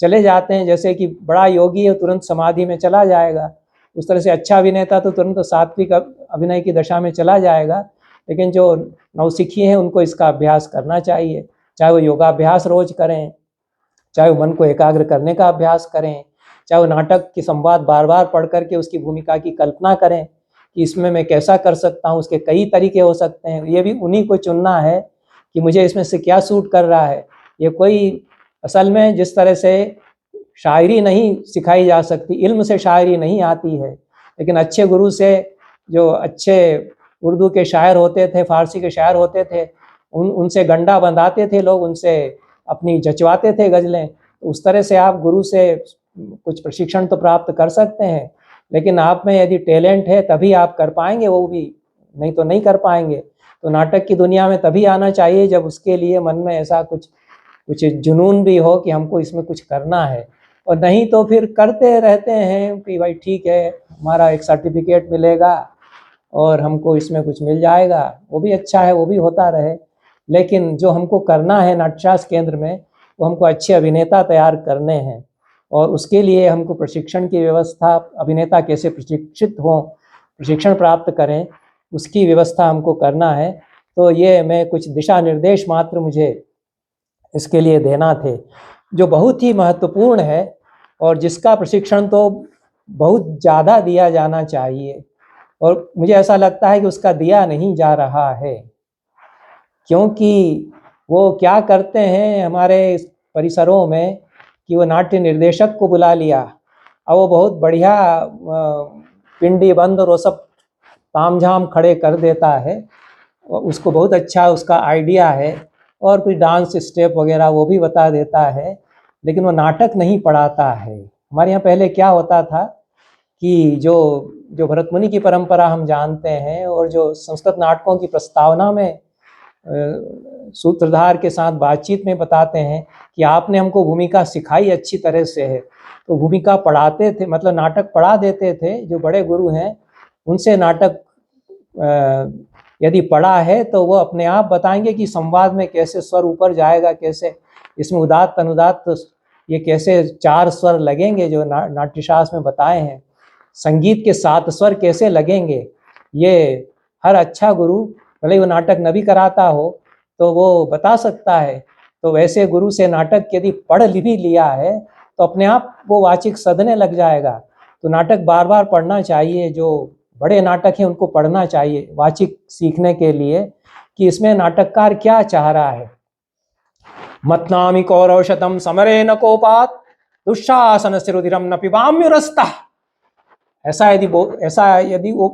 चले जाते हैं, जैसे कि बड़ा योगी है तुरंत समाधि में चला जाएगा, उस तरह से अच्छा अभिनेता तो तुरंत सात्विक अभिनय की दशा में चला जाएगा। लेकिन जो नौसिखी हैं उनको इसका अभ्यास करना चाहिए, चाहे वो योगाभ्यास रोज करें, चाहे वो मन को एकाग्र करने का अभ्यास करें, चाहे वो नाटक की संवाद बार बार पढ़ करके उसकी भूमिका की कल्पना करें कि इसमें मैं कैसा कर सकता हूँ। उसके कई तरीके हो सकते हैं, ये भी उन्हीं को चुनना है कि मुझे इसमें से क्या सूट कर रहा है। ये कोई, असल में जिस तरह से शायरी नहीं सिखाई जा सकती, इल्म से शायरी नहीं आती है, लेकिन अच्छे गुरु से, जो अच्छे उर्दू के शायर होते थे, फारसी के शायर होते थे, उनसे गंडा बंधाते थे लोग, उनसे अपनी जचवाते थे गज़लें। तो उस तरह से आप गुरु से कुछ प्रशिक्षण तो प्राप्त कर सकते हैं, लेकिन आप में यदि टैलेंट है तभी आप कर पाएंगे, वो भी नहीं तो नहीं कर पाएंगे। तो नाटक की दुनिया में तभी आना चाहिए जब उसके लिए मन में ऐसा कुछ जुनून भी हो कि हमको इसमें कुछ करना है। और नहीं तो फिर करते रहते हैं कि भाई ठीक है, हमारा एक सर्टिफिकेट मिलेगा और हमको इसमें कुछ मिल जाएगा, वो भी अच्छा है, वो भी होता रहे। लेकिन जो हमको करना है नाट्यशास्त्र केंद्र में, वो हमको अच्छे अभिनेता तैयार करने हैं, और उसके लिए हमको प्रशिक्षण की व्यवस्था, अभिनेता कैसे प्रशिक्षित हों, प्रशिक्षण प्राप्त करें, उसकी व्यवस्था हमको करना है। तो ये मैं कुछ दिशा निर्देश मात्र मुझे इसके लिए देना थे, जो बहुत ही महत्वपूर्ण है और जिसका प्रशिक्षण तो बहुत ज़्यादा दिया जाना चाहिए, और मुझे ऐसा लगता है कि उसका दिया नहीं जा रहा है। क्योंकि वो क्या करते हैं हमारे परिसरों में कि वो नाट्य निर्देशक को बुला लिया और वो बहुत बढ़िया पिंडी बंद और वो सब तामझाम खड़े कर देता है, और उसको बहुत अच्छा उसका आइडिया है, और कुछ डांस स्टेप वगैरह वो भी बता देता है, लेकिन वो नाटक नहीं पढ़ाता है। हमारे यहाँ पहले क्या होता था कि जो भरत मुनि की परंपरा हम जानते हैं, और जो संस्कृत नाटकों की प्रस्तावना में सूत्रधार के साथ बातचीत में बताते हैं कि आपने हमको भूमिका सिखाई अच्छी तरह से है, तो भूमिका पढ़ाते थे, मतलब नाटक पढ़ा देते थे। जो बड़े गुरु हैं उनसे नाटक यदि पढ़ा है तो वो अपने आप बताएंगे कि संवाद में कैसे स्वर ऊपर जाएगा, कैसे इसमें उदात्त अनुदात्त ये कैसे 4 स्वर लगेंगे जो नाट्यशास्त्र में बताए हैं, संगीत के 7 स्वर कैसे लगेंगे। ये हर अच्छा गुरु, भले वो नाटक न भी कराता हो, तो वो बता सकता है। तो वैसे गुरु से नाटक यदि पढ़ भी लिया है तो अपने आप वो वाचिक सधने लग जाएगा। तो नाटक बार बार पढ़ना चाहिए, जो बड़े नाटक हैं उनको पढ़ना चाहिए वाचिक सीखने के लिए कि इसमें नाटककार क्या चाह रहा है। मत्नामि कौरवशतम समरे न कोपात दुःशासन रुधिरम न पिबाम्युरस्ता, ऐसा यदि वो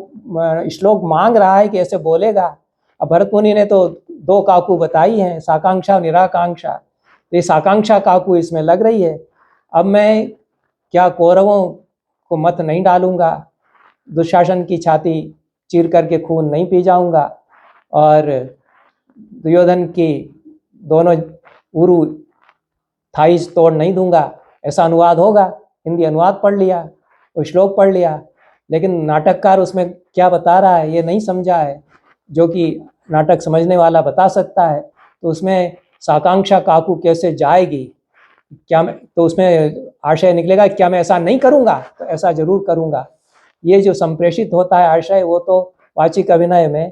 श्लोक मांग रहा है कि ऐसे बोलेगा। अब भरत मुनि ने तो 2 काकू बताई हैं, साकांक्षा और निराकांक्षा, तो ये साकांक्षा काकू इसमें लग रही है। अब मैं क्या कौरवों को मत नहीं डालूंगा, दुशासन की छाती चीर करके खून नहीं पी जाऊंगा, और दुर्योधन की दोनों उरु थाईज तोड़ नहीं दूंगा, ऐसा अनुवाद होगा, हिंदी अनुवाद पढ़ लिया, वो श्लोक पढ़ लिया, लेकिन नाटककार उसमें क्या बता रहा है ये नहीं समझा है, जो कि नाटक समझने वाला बता सकता है। तो उसमें साकांक्षा काकू कैसे जाएगी, क्या मैं, तो उसमें आशय निकलेगा क्या मैं ऐसा नहीं करूँगा, तो ऐसा जरूर करूँगा। ये जो संप्रेषित होता है आशय, वो तो वाचिक अभिनय में,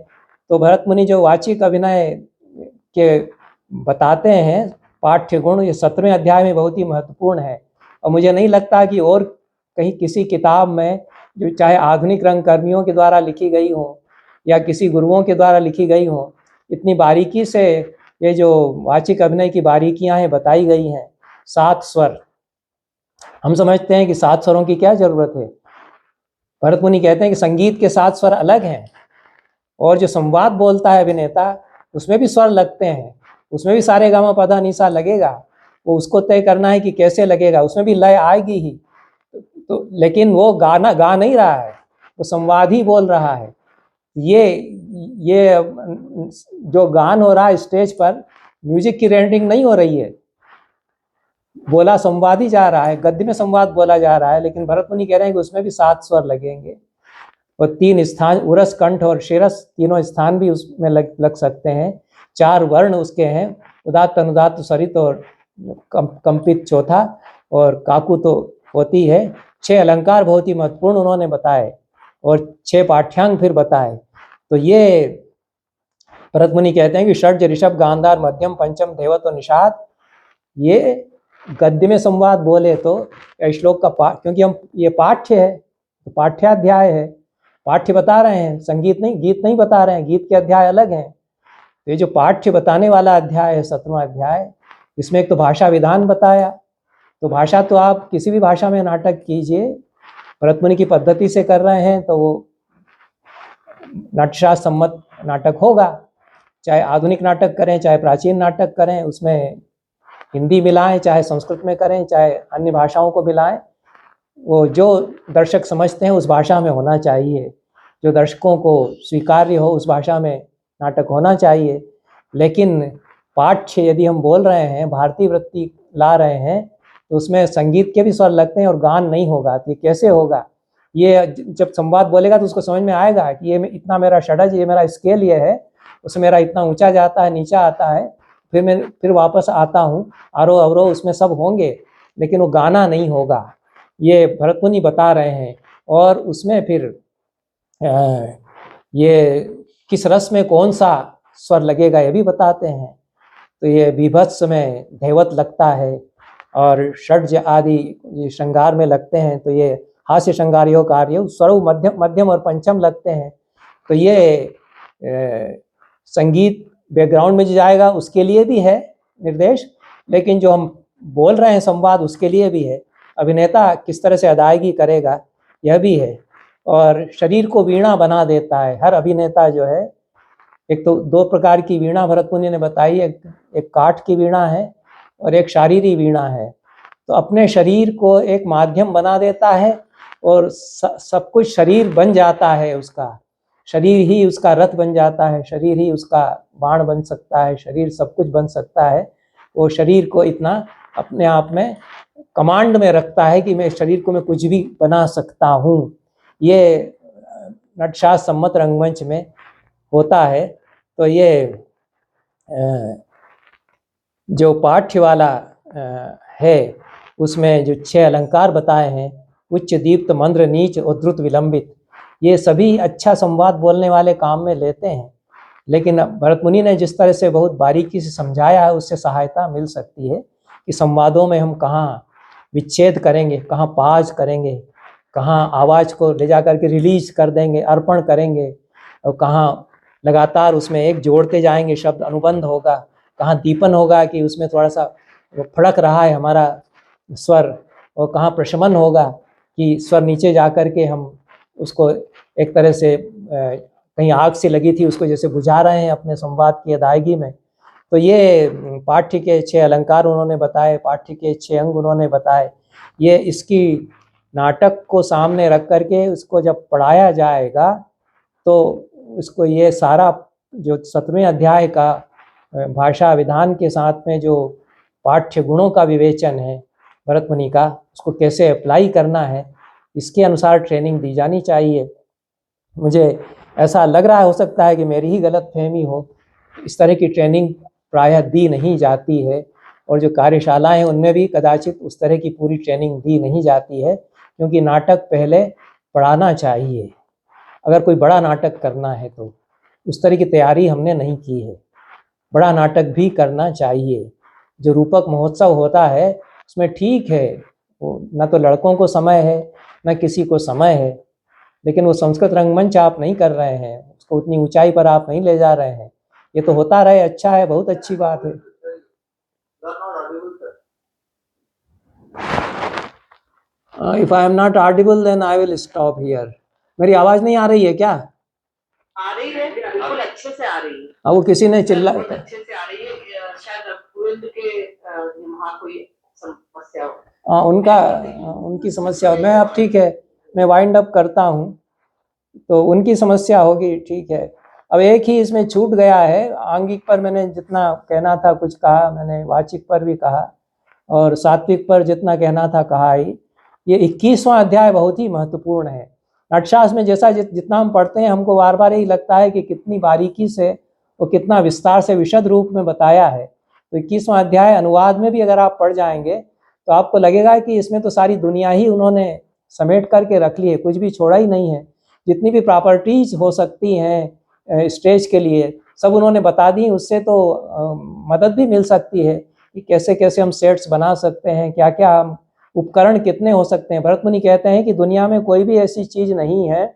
तो भरत मुनि जो वाचिक अभिनय के बताते हैं पाठ्य गुण, ये 17वें अध्याय में बहुत ही महत्वपूर्ण है। और मुझे नहीं लगता कि और कहीं किसी किताब में, जो चाहे आधुनिक रंगकर्मियों के द्वारा लिखी गई हो या किसी गुरुओं के द्वारा लिखी गई हो, इतनी बारीकी से ये जो वाचिक अभिनय की बारीकियां हैं बताई गई हैं। 7 स्वर, हम समझते हैं कि 7 स्वरों की क्या जरूरत है। भरत मुनि कहते हैं कि संगीत के 7 स्वर अलग हैं, और जो संवाद बोलता है अभिनेता उसमें भी स्वर लगते हैं, उसमें भी सारे गामा पधा निसा लगेगा, वो उसको तय करना है कि कैसे लगेगा, उसमें भी लय आएगी ही। तो लेकिन वो गाना गा नहीं रहा है, वो संवाद ही बोल रहा है। ये जो गान हो रहा है स्टेज पर, म्यूजिक की रेंडरिंग नहीं हो रही है, बोला संवाद ही जा रहा है, गद्य में संवाद बोला जा रहा है। लेकिन भरत मुनि कह रहे हैं कि उसमें भी 7 स्वर लगेंगे, और 3 स्थान, उरस, कंठ और शिरस, तीनों स्थान भी उसमें लग सकते हैं। 4 वर्ण उसके हैं, उदात्त, अनुदात्त, स्वरित और कंपित चौथा, और काकू तो होती है। 6 अलंकार बहुत ही महत्वपूर्ण उन्होंने बताए, और 6 पाठ्यांग फिर बताए। तो ये भरत मुनि कहते हैं कि षड्ज, ऋषभ, गांधार, मध्यम, पंचम, धैवत और निषाद, ये गद्य में संवाद बोले तो श्लोक का पाठ, क्योंकि हम ये पाठ्य है तो पाठ्याध्याय है, पाठ्य बता रहे हैं, संगीत नहीं, गीत नहीं बता रहे हैं, गीत के अध्याय अलग हैं। तो ये जो पाठ्य बताने वाला अध्याय है 17वां अध्याय, इसमें एक तो भाषा विधान बताया। तो भाषा तो आप किसी भी भाषा में नाटक कीजिए, भरत मुनि की पद्धति से कर रहे हैं तो वो नाट्यशास्त्र सम्मत नाटक होगा। चाहे आधुनिक नाटक करें, चाहे प्राचीन नाटक करें, उसमें हिंदी मिलाएं, चाहे संस्कृत में करें, चाहे अन्य भाषाओं को मिलाएं, वो जो दर्शक समझते हैं उस भाषा में होना चाहिए, जो दर्शकों को स्वीकार्य हो उस भाषा में नाटक होना चाहिए। लेकिन पाठ्य यदि हम बोल रहे हैं, भारतीय वृत्ति ला रहे हैं, तो उसमें संगीत के भी स्वर लगते हैं और गान नहीं होगा, तो ये कैसे होगा? ये जब संवाद बोलेगा तो उसको समझ में आएगा कि ये इतना मेरा षडज, ये मेरा स्केल ये है, उसमें मेरा इतना ऊंचा जाता है, नीचा आता है, फिर वापस आता हूँ, आरोह अवरोह उसमें सब होंगे, लेकिन वो गाना नहीं होगा, ये भरत मुनि बता रहे हैं। और उसमें फिर ये किस रस में कौन सा स्वर लगेगा ये भी बताते हैं। तो ये विभत्स में धैवत लगता है, और षड्ज आदि ये श्रृंगार में लगते हैं, तो ये हास्य श्रृंगारियों कार्य स्वरूप मध्यम और पंचम लगते हैं। तो ये संगीत बैकग्राउंड में जो जाएगा उसके लिए भी है निर्देश, लेकिन जो हम बोल रहे हैं संवाद उसके लिए भी है। अभिनेता किस तरह से अदायगी करेगा यह भी है, और शरीर को वीणा बना देता है हर अभिनेता जो है। एक तो 2 प्रकार की वीणा भरत मुनि ने बताई, एक काठ की वीणा है और एक शारीरिक वीणा है। तो अपने शरीर को एक माध्यम बना देता है, और सब कुछ शरीर बन जाता है, उसका शरीर ही उसका रथ बन जाता है, शरीर ही उसका बाण बन सकता है, शरीर सब कुछ बन सकता है। वो शरीर को इतना अपने आप में कमांड में रखता है कि मैं शरीर को मैं कुछ भी बना सकता हूँ। ये नटशास्त्र सम्मत रंगमंच में होता है। तो ये जो पाठ्य वाला है उसमें जो 6 अलंकार बताए हैं, उच्च, दीप्त, मंद्र, नीच और द्रुत, विलंबित, ये सभी अच्छा संवाद बोलने वाले काम में लेते हैं। लेकिन भरत मुनि ने जिस तरह से बहुत बारीकी से समझाया है, उससे सहायता मिल सकती है कि संवादों में हम कहाँ विच्छेद करेंगे, कहाँ पाज करेंगे, कहाँ आवाज़ को ले जा करके रिलीज कर देंगे, अर्पण करेंगे, और कहाँ लगातार उसमें एक जोड़ते जाएंगे, शब्द अनुबंध होगा, कहाँ दीपन होगा कि उसमें थोड़ा सा फड़क रहा है हमारा स्वर, और कहाँ प्रशमन होगा कि स्वर नीचे जा कर के हम उसको एक तरह से कहीं आग से लगी थी उसको जैसे बुझा रहे हैं अपने संवाद की अदायगी में। तो ये पाठ्य के 6 अलंकार उन्होंने बताए, पाठ्य के 6 अंग उन्होंने बताए। ये इसकी नाटक को सामने रख करके उसको जब पढ़ाया जाएगा तो उसको ये सारा जो 17वें अध्याय का भाषा विधान के साथ में जो पाठ्य गुणों का विवेचन है, भरत मुनि का, उसको कैसे अप्लाई करना है, इसके अनुसार ट्रेनिंग दी जानी चाहिए। मुझे ऐसा लग रहा है, हो सकता है कि मेरी ही गलतफहमी हो, इस तरह की ट्रेनिंग प्रायः दी नहीं जाती है, और जो कार्यशालाएं हैं उनमें भी कदाचित उस तरह की पूरी ट्रेनिंग दी नहीं जाती है, क्योंकि नाटक पहले पढ़ाना चाहिए। अगर कोई बड़ा नाटक करना है तो उस तरह की तैयारी हमने नहीं की है। बड़ा नाटक भी करना चाहिए। जो रूपक महोत्सव होता है उसमें ठीक है, वो न तो लड़कों को समय है न किसी को समय है, लेकिन वो संस्कृत रंगमंच आप नहीं कर रहे हैं, उसको उतनी ऊंचाई पर आप नहीं ले जा रहे हैं। ये तो होता रहे, अच्छा है, बहुत अच्छी बात है। If I am not audible then I will stop here. मेरी आवाज नहीं आ रही है क्या?
आ रही है, बिल्कुल अच्छे से आ रही है।
हाँ, वो किसी ने चिल्ला,
अच्छे से आ रही है। शायद रघुवंत के वहाँ कोई समस्या हो।
हाँ, उनकी समस्या। मैं अब ठीक है, मैं वाइंड अप करता हूँ, तो उनकी समस्या होगी, ठीक है। अब एक ही इसमें छूट गया है, आंगिक पर मैंने जितना कहना था कुछ कहा, मैंने वाचिक पर भी कहा, और सात्विक पर जितना कहना था कहा ही। ये 21वां अध्याय बहुत ही महत्वपूर्ण है। नाट्यशास्त्र में जैसा जितना हम पढ़ते हैं, हमको बार बार यही लगता है कि कितनी बारीकी से और कितना विस्तार से विशद रूप में बताया है। तो 21वां अध्याय अनुवाद में भी अगर आप पढ़ जाएंगे तो आपको लगेगा कि इसमें तो सारी दुनिया ही उन्होंने समेट करके रख ली है, कुछ भी छोड़ा ही नहीं है। जितनी भी प्रॉपर्टीज हो सकती हैं स्टेज के लिए सब उन्होंने बता दी। उससे तो मदद भी मिल सकती है कि कैसे कैसे हम सेट्स बना सकते हैं, क्या क्या हम उपकरण कितने हो सकते हैं। भरत मुनि कहते हैं कि दुनिया में कोई भी ऐसी चीज नहीं है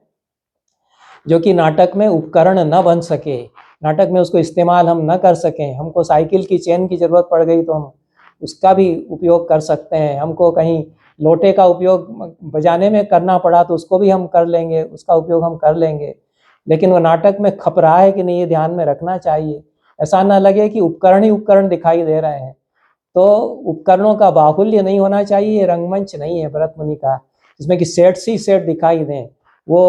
जो कि नाटक में उपकरण न बन सके, नाटक में उसको इस्तेमाल हम न कर सकें। हमको साइकिल की चेन की जरूरत पड़ गई तो हम उसका भी उपयोग कर सकते हैं। हमको कहीं लोटे का उपयोग बजाने में करना पड़ा तो उसको भी हम कर लेंगे, उसका उपयोग हम कर लेंगे। लेकिन वो नाटक में खप रहा है कि नहीं, ये ध्यान में रखना चाहिए। ऐसा ना लगे कि उपकरण ही उपकरण दिखाई दे रहे हैं। तो उपकरणों का बाहुल्य नहीं होना चाहिए। ये रंगमंच नहीं है भरत मुनि का जिसमें कि सेट्स ही सेट दिखाई दें। वो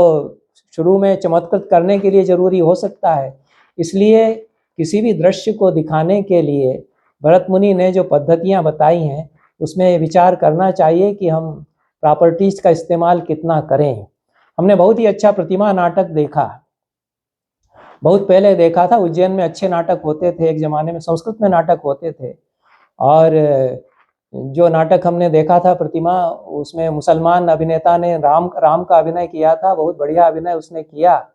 शुरू में चमत्कृत करने के लिए जरूरी हो सकता है। इसलिए किसी भी दृश्य को दिखाने के लिए भरत मुनि ने जो पद्धतियां बताई हैं उसमें विचार करना चाहिए कि हम प्रॉपर्टीज का इस्तेमाल कितना करें। हमने बहुत ही अच्छा प्रतिमा नाटक देखा, बहुत पहले देखा था। उज्जैन में अच्छे नाटक होते थे, एक जमाने में संस्कृत में नाटक होते थे। और जो नाटक हमने देखा था प्रतिमा, उसमें मुसलमान अभिनेता ने राम का अभिनय किया था। बहुत बढ़िया अभिनय उसने किया।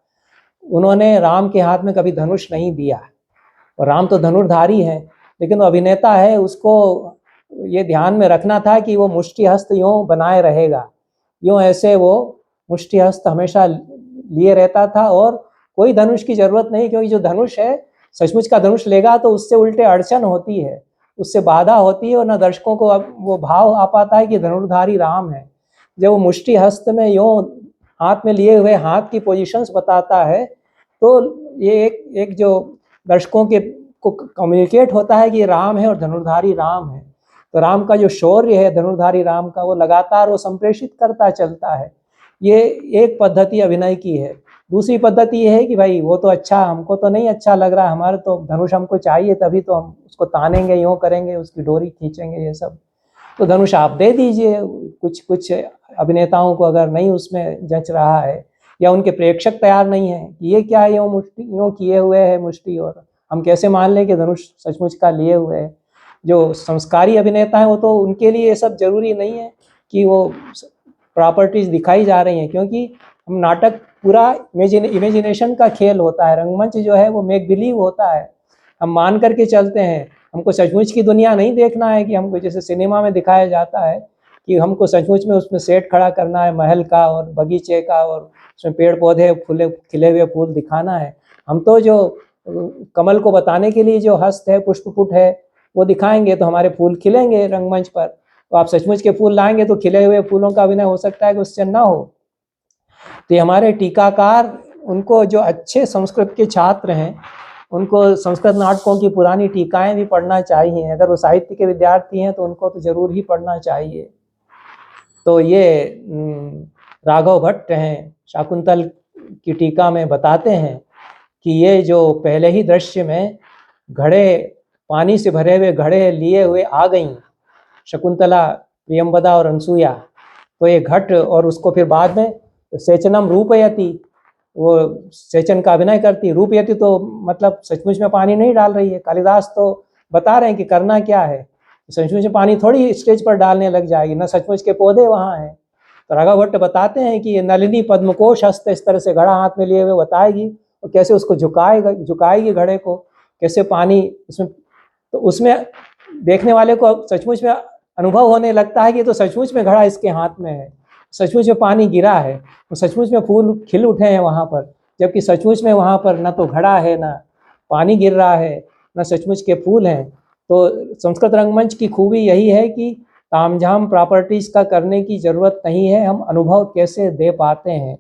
उन्होंने राम के हाथ में कभी धनुष नहीं दिया, और राम तो धनुर्धारी है, लेकिन वो अभिनेता है, उसको ये ध्यान में रखना था कि वो मुष्टि हस्त यूँ बनाए रहेगा, यूँ ऐसे वो मुष्टि हस्त हमेशा लिए रहता था, और कोई धनुष की जरूरत नहीं, क्योंकि जो धनुष है सचमुच का धनुष लेगा तो उससे उल्टे अड़चन होती है, उससे बाधा होती है, और न दर्शकों को अब वो भाव आ पाता है कि धनुर्धारी राम है। जब वो मुष्टि हस्त में यूँ हाथ में लिए हुए हाथ की पोजीशंस बताता है तो ये एक जो दर्शकों के को कम्युनिकेट होता है कि राम है और धनुर्धारी राम है। तो राम का जो शौर्य है धनुर्धारी राम का, वो लगातार वो संप्रेषित करता चलता है। ये एक पद्धति अभिनय की है। दूसरी पद्धति ये है कि भाई वो तो अच्छा, हमको तो नहीं अच्छा लग रहा, हमारे तो धनुष हमको चाहिए, तभी तो हम उसको तानेंगे, यूँ करेंगे, उसकी डोरी खींचेंगे, ये सब। तो धनुष आप दे दीजिए। कुछ अभिनेताओं को अगर नहीं उसमें जच रहा है, या उनके प्रेक्षक तैयार नहीं है कि ये क्या है, यूँ मुष्टि यूँ किए हुए है मुष्टि, और हम कैसे मान लें कि धनुष सचमुच का लिए हुए है। जो संस्कारी अभिनेता है वो तो उनके लिए ये सब जरूरी नहीं है कि वो प्रॉपर्टीज दिखाई जा रही हैं, क्योंकि हम नाटक पूरा इमेजिनेशन का खेल होता है। रंगमंच जो है वो मेक बिलीव होता है, हम मान करके चलते हैं। हमको सचमुच की दुनिया नहीं देखना है कि हमको जैसे सिनेमा में दिखाया जाता है कि हमको सचमुच में उसमें सेट खड़ा करना है महल का और बगीचे का, और उसमें पेड़ पौधे फूले खिले हुए फूल दिखाना है। हम तो जो कमल को बताने के लिए जो हस्त है, पुष्पपुट है, वो दिखाएंगे तो हमारे फूल खिलेंगे रंगमंच पर। तो आप सचमुच के फूल लाएंगे तो खिले हुए फूलों का अभिनय हो सकता है कि उससे ना हो। तो हमारे टीकाकार, उनको जो अच्छे संस्कृत के छात्र हैं उनको संस्कृत नाटकों की पुरानी टीकाएं भी पढ़ना चाहिए। अगर वो साहित्य के विद्यार्थी हैं तो उनको तो जरूर ही पढ़ना चाहिए। तो ये राघव भट्ट हैं, शाकुंतल की टीका में बताते हैं कि ये जो पहले ही दृश्य में घड़े, पानी से भरे हुए घड़े लिए हुए आ गईं शकुंतला प्रियंवदा और अनसुया, तो ये घट और उसको फिर बाद में सेचनम रूपयति, वो सेचन का अभिनय करती, रूपयति तो मतलब सचमुच में पानी नहीं डाल रही है। कालिदास तो बता रहे हैं कि करना क्या है, सचमुच में पानी थोड़ी स्टेज पर डालने लग जाएगी, न सचमुच के पौधे वहाँ हैं। तो राघव भट्ट बताते हैं कि ये नलिनी पद्मकोश हस्त इस तरह से घड़ा हाथ में लिए हुए बताएगी और कैसे उसको झुकाएगी घड़े को, कैसे पानी उसमें, तो उसमें देखने वाले को सचमुच में अनुभव होने लगता है कि तो सचमुच में घड़ा इसके हाथ में है, सचमुच में पानी गिरा है, तो सचमुच में फूल खिल उठे हैं वहाँ पर, जबकि सचमुच में वहाँ पर न तो घड़ा है, न पानी गिर रहा है, न सचमुच के फूल हैं। तो संस्कृत रंगमंच की खूबी यही है कि तामझाम प्रॉपर्टीज़ का करने की ज़रूरत नहीं है, हम अनुभव कैसे दे पाते हैं,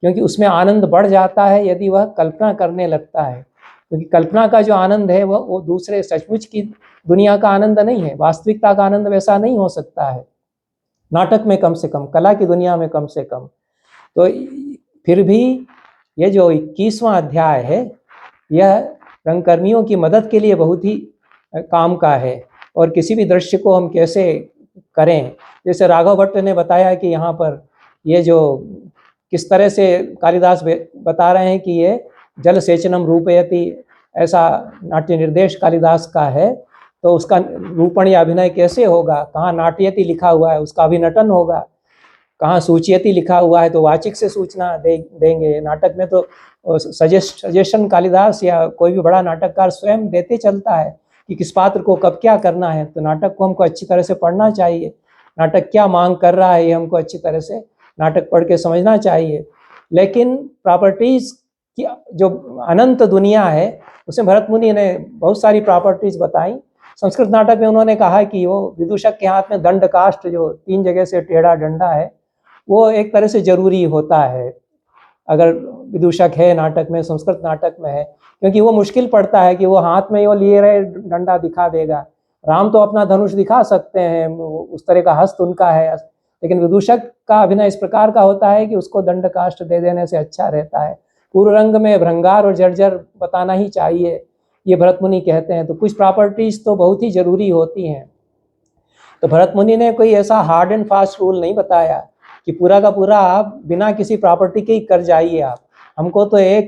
क्योंकि उसमें आनंद बढ़ जाता है यदि वह कल्पना करने लगता है, क्योंकि कल्पना का जो आनंद है वो दूसरे सचमुच की दुनिया का आनंद नहीं है, वास्तविकता का आनंद वैसा नहीं हो सकता है, नाटक में कम से कम, कला की दुनिया में कम से कम। तो फिर भी ये जो 21वां अध्याय है यह रंगकर्मियों की मदद के लिए बहुत ही काम का है, और किसी भी दृश्य को हम कैसे करें, जैसे राघव भट्ट ने बताया कि यहाँ पर ये जो किस तरह से कालिदास बता रहे हैं कि ये जल सेचनम रूपयति, ऐसा नाट्य निर्देश कालिदास का है, तो उसका रूपण या अभिनय कैसे होगा, कहाँ नाट्यति लिखा हुआ है उसका अभिनटन होगा, कहाँ सूचयति लिखा हुआ है तो वाचिक से सूचना देंगे। नाटक में तो सजेशन कालिदास या कोई भी बड़ा नाटककार स्वयं देते चलता है कि किस पात्र को कब क्या करना है, तो नाटक को हमको अच्छी तरह से पढ़ना चाहिए, नाटक क्या मांग कर रहा है ये हमको अच्छी तरह से नाटक पढ़ के समझना चाहिए। लेकिन प्रॉपर्टीज़ की जो अनंत दुनिया है उसमें भरत मुनि ने बहुत सारी प्रॉपर्टीज़ बताई। संस्कृत नाटक में उन्होंने कहा कि वो विदूषक के हाथ में दंड काष्ठ, जो 3 जगह से टेढ़ा डंडा है, वो एक तरह से जरूरी होता है अगर विदूषक है नाटक में, संस्कृत नाटक में है, क्योंकि वो मुश्किल पड़ता है कि वो हाथ में वो लिए रहे डंडा दिखा देगा। राम तो अपना धनुष दिखा सकते हैं, उस तरह का हस्त उनका है, लेकिन विदूषक का अभिनय इस प्रकार का होता है कि उसको दंड काष्ठ दे देने से अच्छा रहता है। पूर्व रंग में भृंगार और जर्जर बताना ही चाहिए, ये भरत मुनि कहते हैं। तो कुछ प्रॉपर्टीज तो बहुत ही जरूरी होती हैं। तो भरत मुनि ने कोई ऐसा हार्ड एंड फास्ट रूल नहीं बताया कि पूरा का पूरा आप बिना किसी प्रॉपर्टी के ही कर जाइए आप, हमको तो एक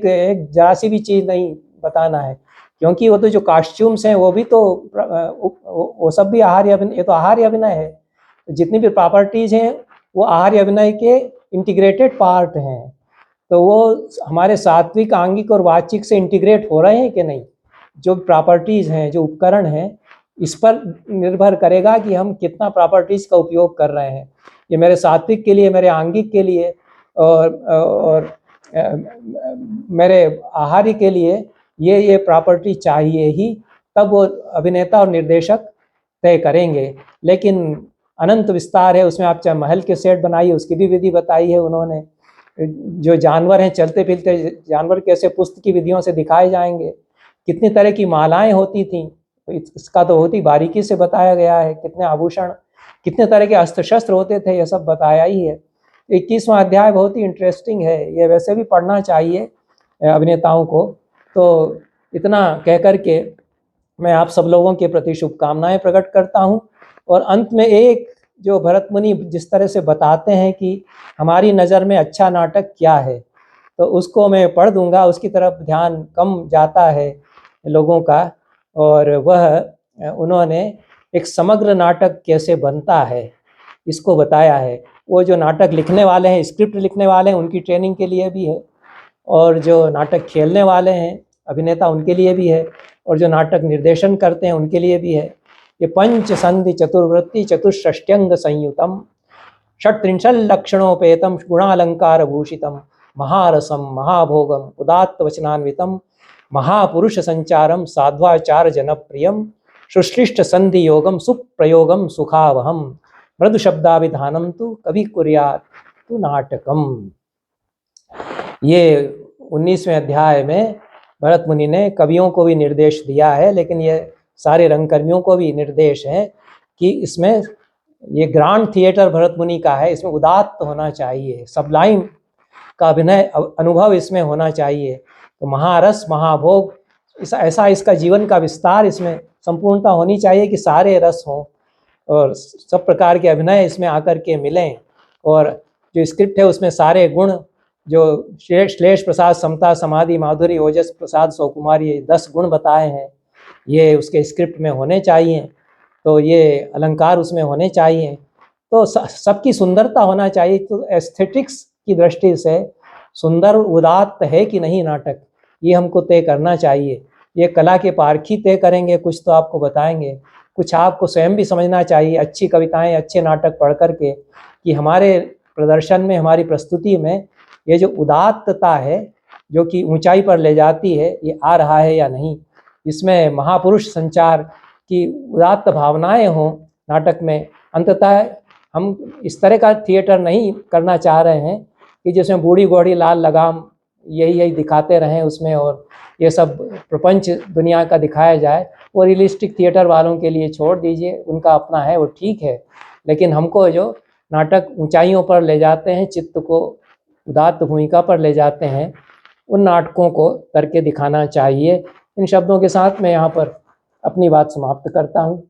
जरा सी भी चीज़ नहीं बताना है, क्योंकि वो तो जो कॉस्ट्यूम्स हैं वो भी तो वो सब भी आहार्य अभिनय, ये तो आहार्य अभिनय है, तो जितनी भी प्रॉपर्टीज हैं वो आहार्य अभिनय के इंटीग्रेटेड पार्ट हैं। तो वो हमारे सात्विक, आंगिक और वाचिक से इंटीग्रेट हो रहे हैं कि नहीं, जो प्रॉपर्टीज़ हैं, जो उपकरण हैं, इस पर निर्भर करेगा कि हम कितना प्रॉपर्टीज़ का उपयोग कर रहे हैं। ये मेरे सात्विक के लिए, मेरे आंगिक के लिए और मेरे आहार्य के लिए ये प्रॉपर्टी चाहिए ही, तब वो अभिनेता और निर्देशक तय करेंगे। लेकिन अनंत विस्तार है उसमें, आप चाहे महल के सेट बनाइए उसकी भी विधि बताई है उन्होंने। जो जानवर हैं, चलते फिरते जानवर कैसे पुस्त की विधियों से दिखाए जाएंगे, कितनी तरह की मालाएं होती थीं, तो इसका तो बहुत ही बारीकी से बताया गया है। कितने आभूषण, कितने तरह के अस्त्र शस्त्र होते थे, ये सब बताया ही है। 21वां अध्याय बहुत ही इंटरेस्टिंग है, ये वैसे भी पढ़ना चाहिए अभिनेताओं को। तो इतना कह कर के मैं आप सब लोगों के प्रति शुभकामनाएं प्रकट करता हूँ। और अंत में एक जो भरत मुनि जिस तरह से बताते हैं कि हमारी नज़र में अच्छा नाटक क्या है, तो उसको मैं पढ़ दूंगा, उसकी तरफ ध्यान कम जाता है लोगों का। और वह उन्होंने एक समग्र नाटक कैसे बनता है इसको बताया है। वो जो नाटक लिखने वाले हैं, स्क्रिप्ट लिखने वाले हैं, उनकी ट्रेनिंग के लिए भी है, और जो नाटक खेलने वाले हैं अभिनेता उनके लिए भी है, और जो नाटक निर्देशन करते हैं उनके लिए भी है। ये पंच संधि चतुर्वृत्ति चतुष्षष्ट्यंग संयुतम षट्त्रिंशल्लक्षणोपेतम गुणालंकार भूषितम महारसम महाभोगम उदात्त वचनान्वितम महापुरुष संचारम साध्वाचार जनप्रियम सुश्लिष्ट संधि योगम सुप्रयोगम सुखावहम मृदु शब्दाभिधानम तु कवि कुर्यात् तु नाटकम। ये 19वें अध्याय में भरत मुनि ने कवियों को भी निर्देश दिया है, लेकिन ये सारे रंगकर्मियों को भी निर्देश है कि इसमें ये ग्रांड थिएटर भरत मुनि का है, इसमें उदात्त होना चाहिए, सबलाइम का अभिनय अनुभव इसमें होना चाहिए। तो महारस महाभोग, ऐसा इसका जीवन का विस्तार इसमें संपूर्णता होनी चाहिए कि सारे रस हों। और सब प्रकार के अभिनय इसमें आकर के मिलें, और जो स्क्रिप्ट है उसमें सारे गुण जो श्लेष प्रसाद, समता, समाधि, माधुरी, ओजस, प्रसाद, सौकुमार, ये 10 गुण बताए हैं, ये उसके स्क्रिप्ट में होने चाहिए। तो ये अलंकार उसमें होने चाहिए, तो सबकी सुंदरता होना चाहिए। तो एस्थेटिक्स की दृष्टि से सुंदर उदात्त है कि नहीं नाटक, ये हमको तय करना चाहिए। ये कला के पारखी तय करेंगे, कुछ तो आपको बताएंगे, कुछ आपको स्वयं भी समझना चाहिए अच्छी कविताएं, अच्छे नाटक पढ़ करके, कि हमारे प्रदर्शन में, हमारी प्रस्तुति में ये जो उदात्तता है जो कि ऊंचाई पर ले जाती है, ये आ रहा है या नहीं। इसमें महापुरुष संचार की उदात्त भावनाएं हों नाटक में। अंततः हम इस तरह का थिएटर नहीं करना चाह रहे हैं कि जिसमें बूढ़ी घोड़ी लाल लगाम यही दिखाते रहें उसमें, और ये सब प्रपंच दुनिया का दिखाया जाए। वो रियलिस्टिक थिएटर वालों के लिए छोड़ दीजिए, उनका अपना है, वो ठीक है। लेकिन हमको जो नाटक ऊंचाइयों पर ले जाते हैं, चित्त को उदात्त भूमिका पर ले जाते हैं, उन नाटकों को करके दिखाना चाहिए। इन शब्दों के साथ मैं यहाँ पर अपनी बात समाप्त करता हूँ।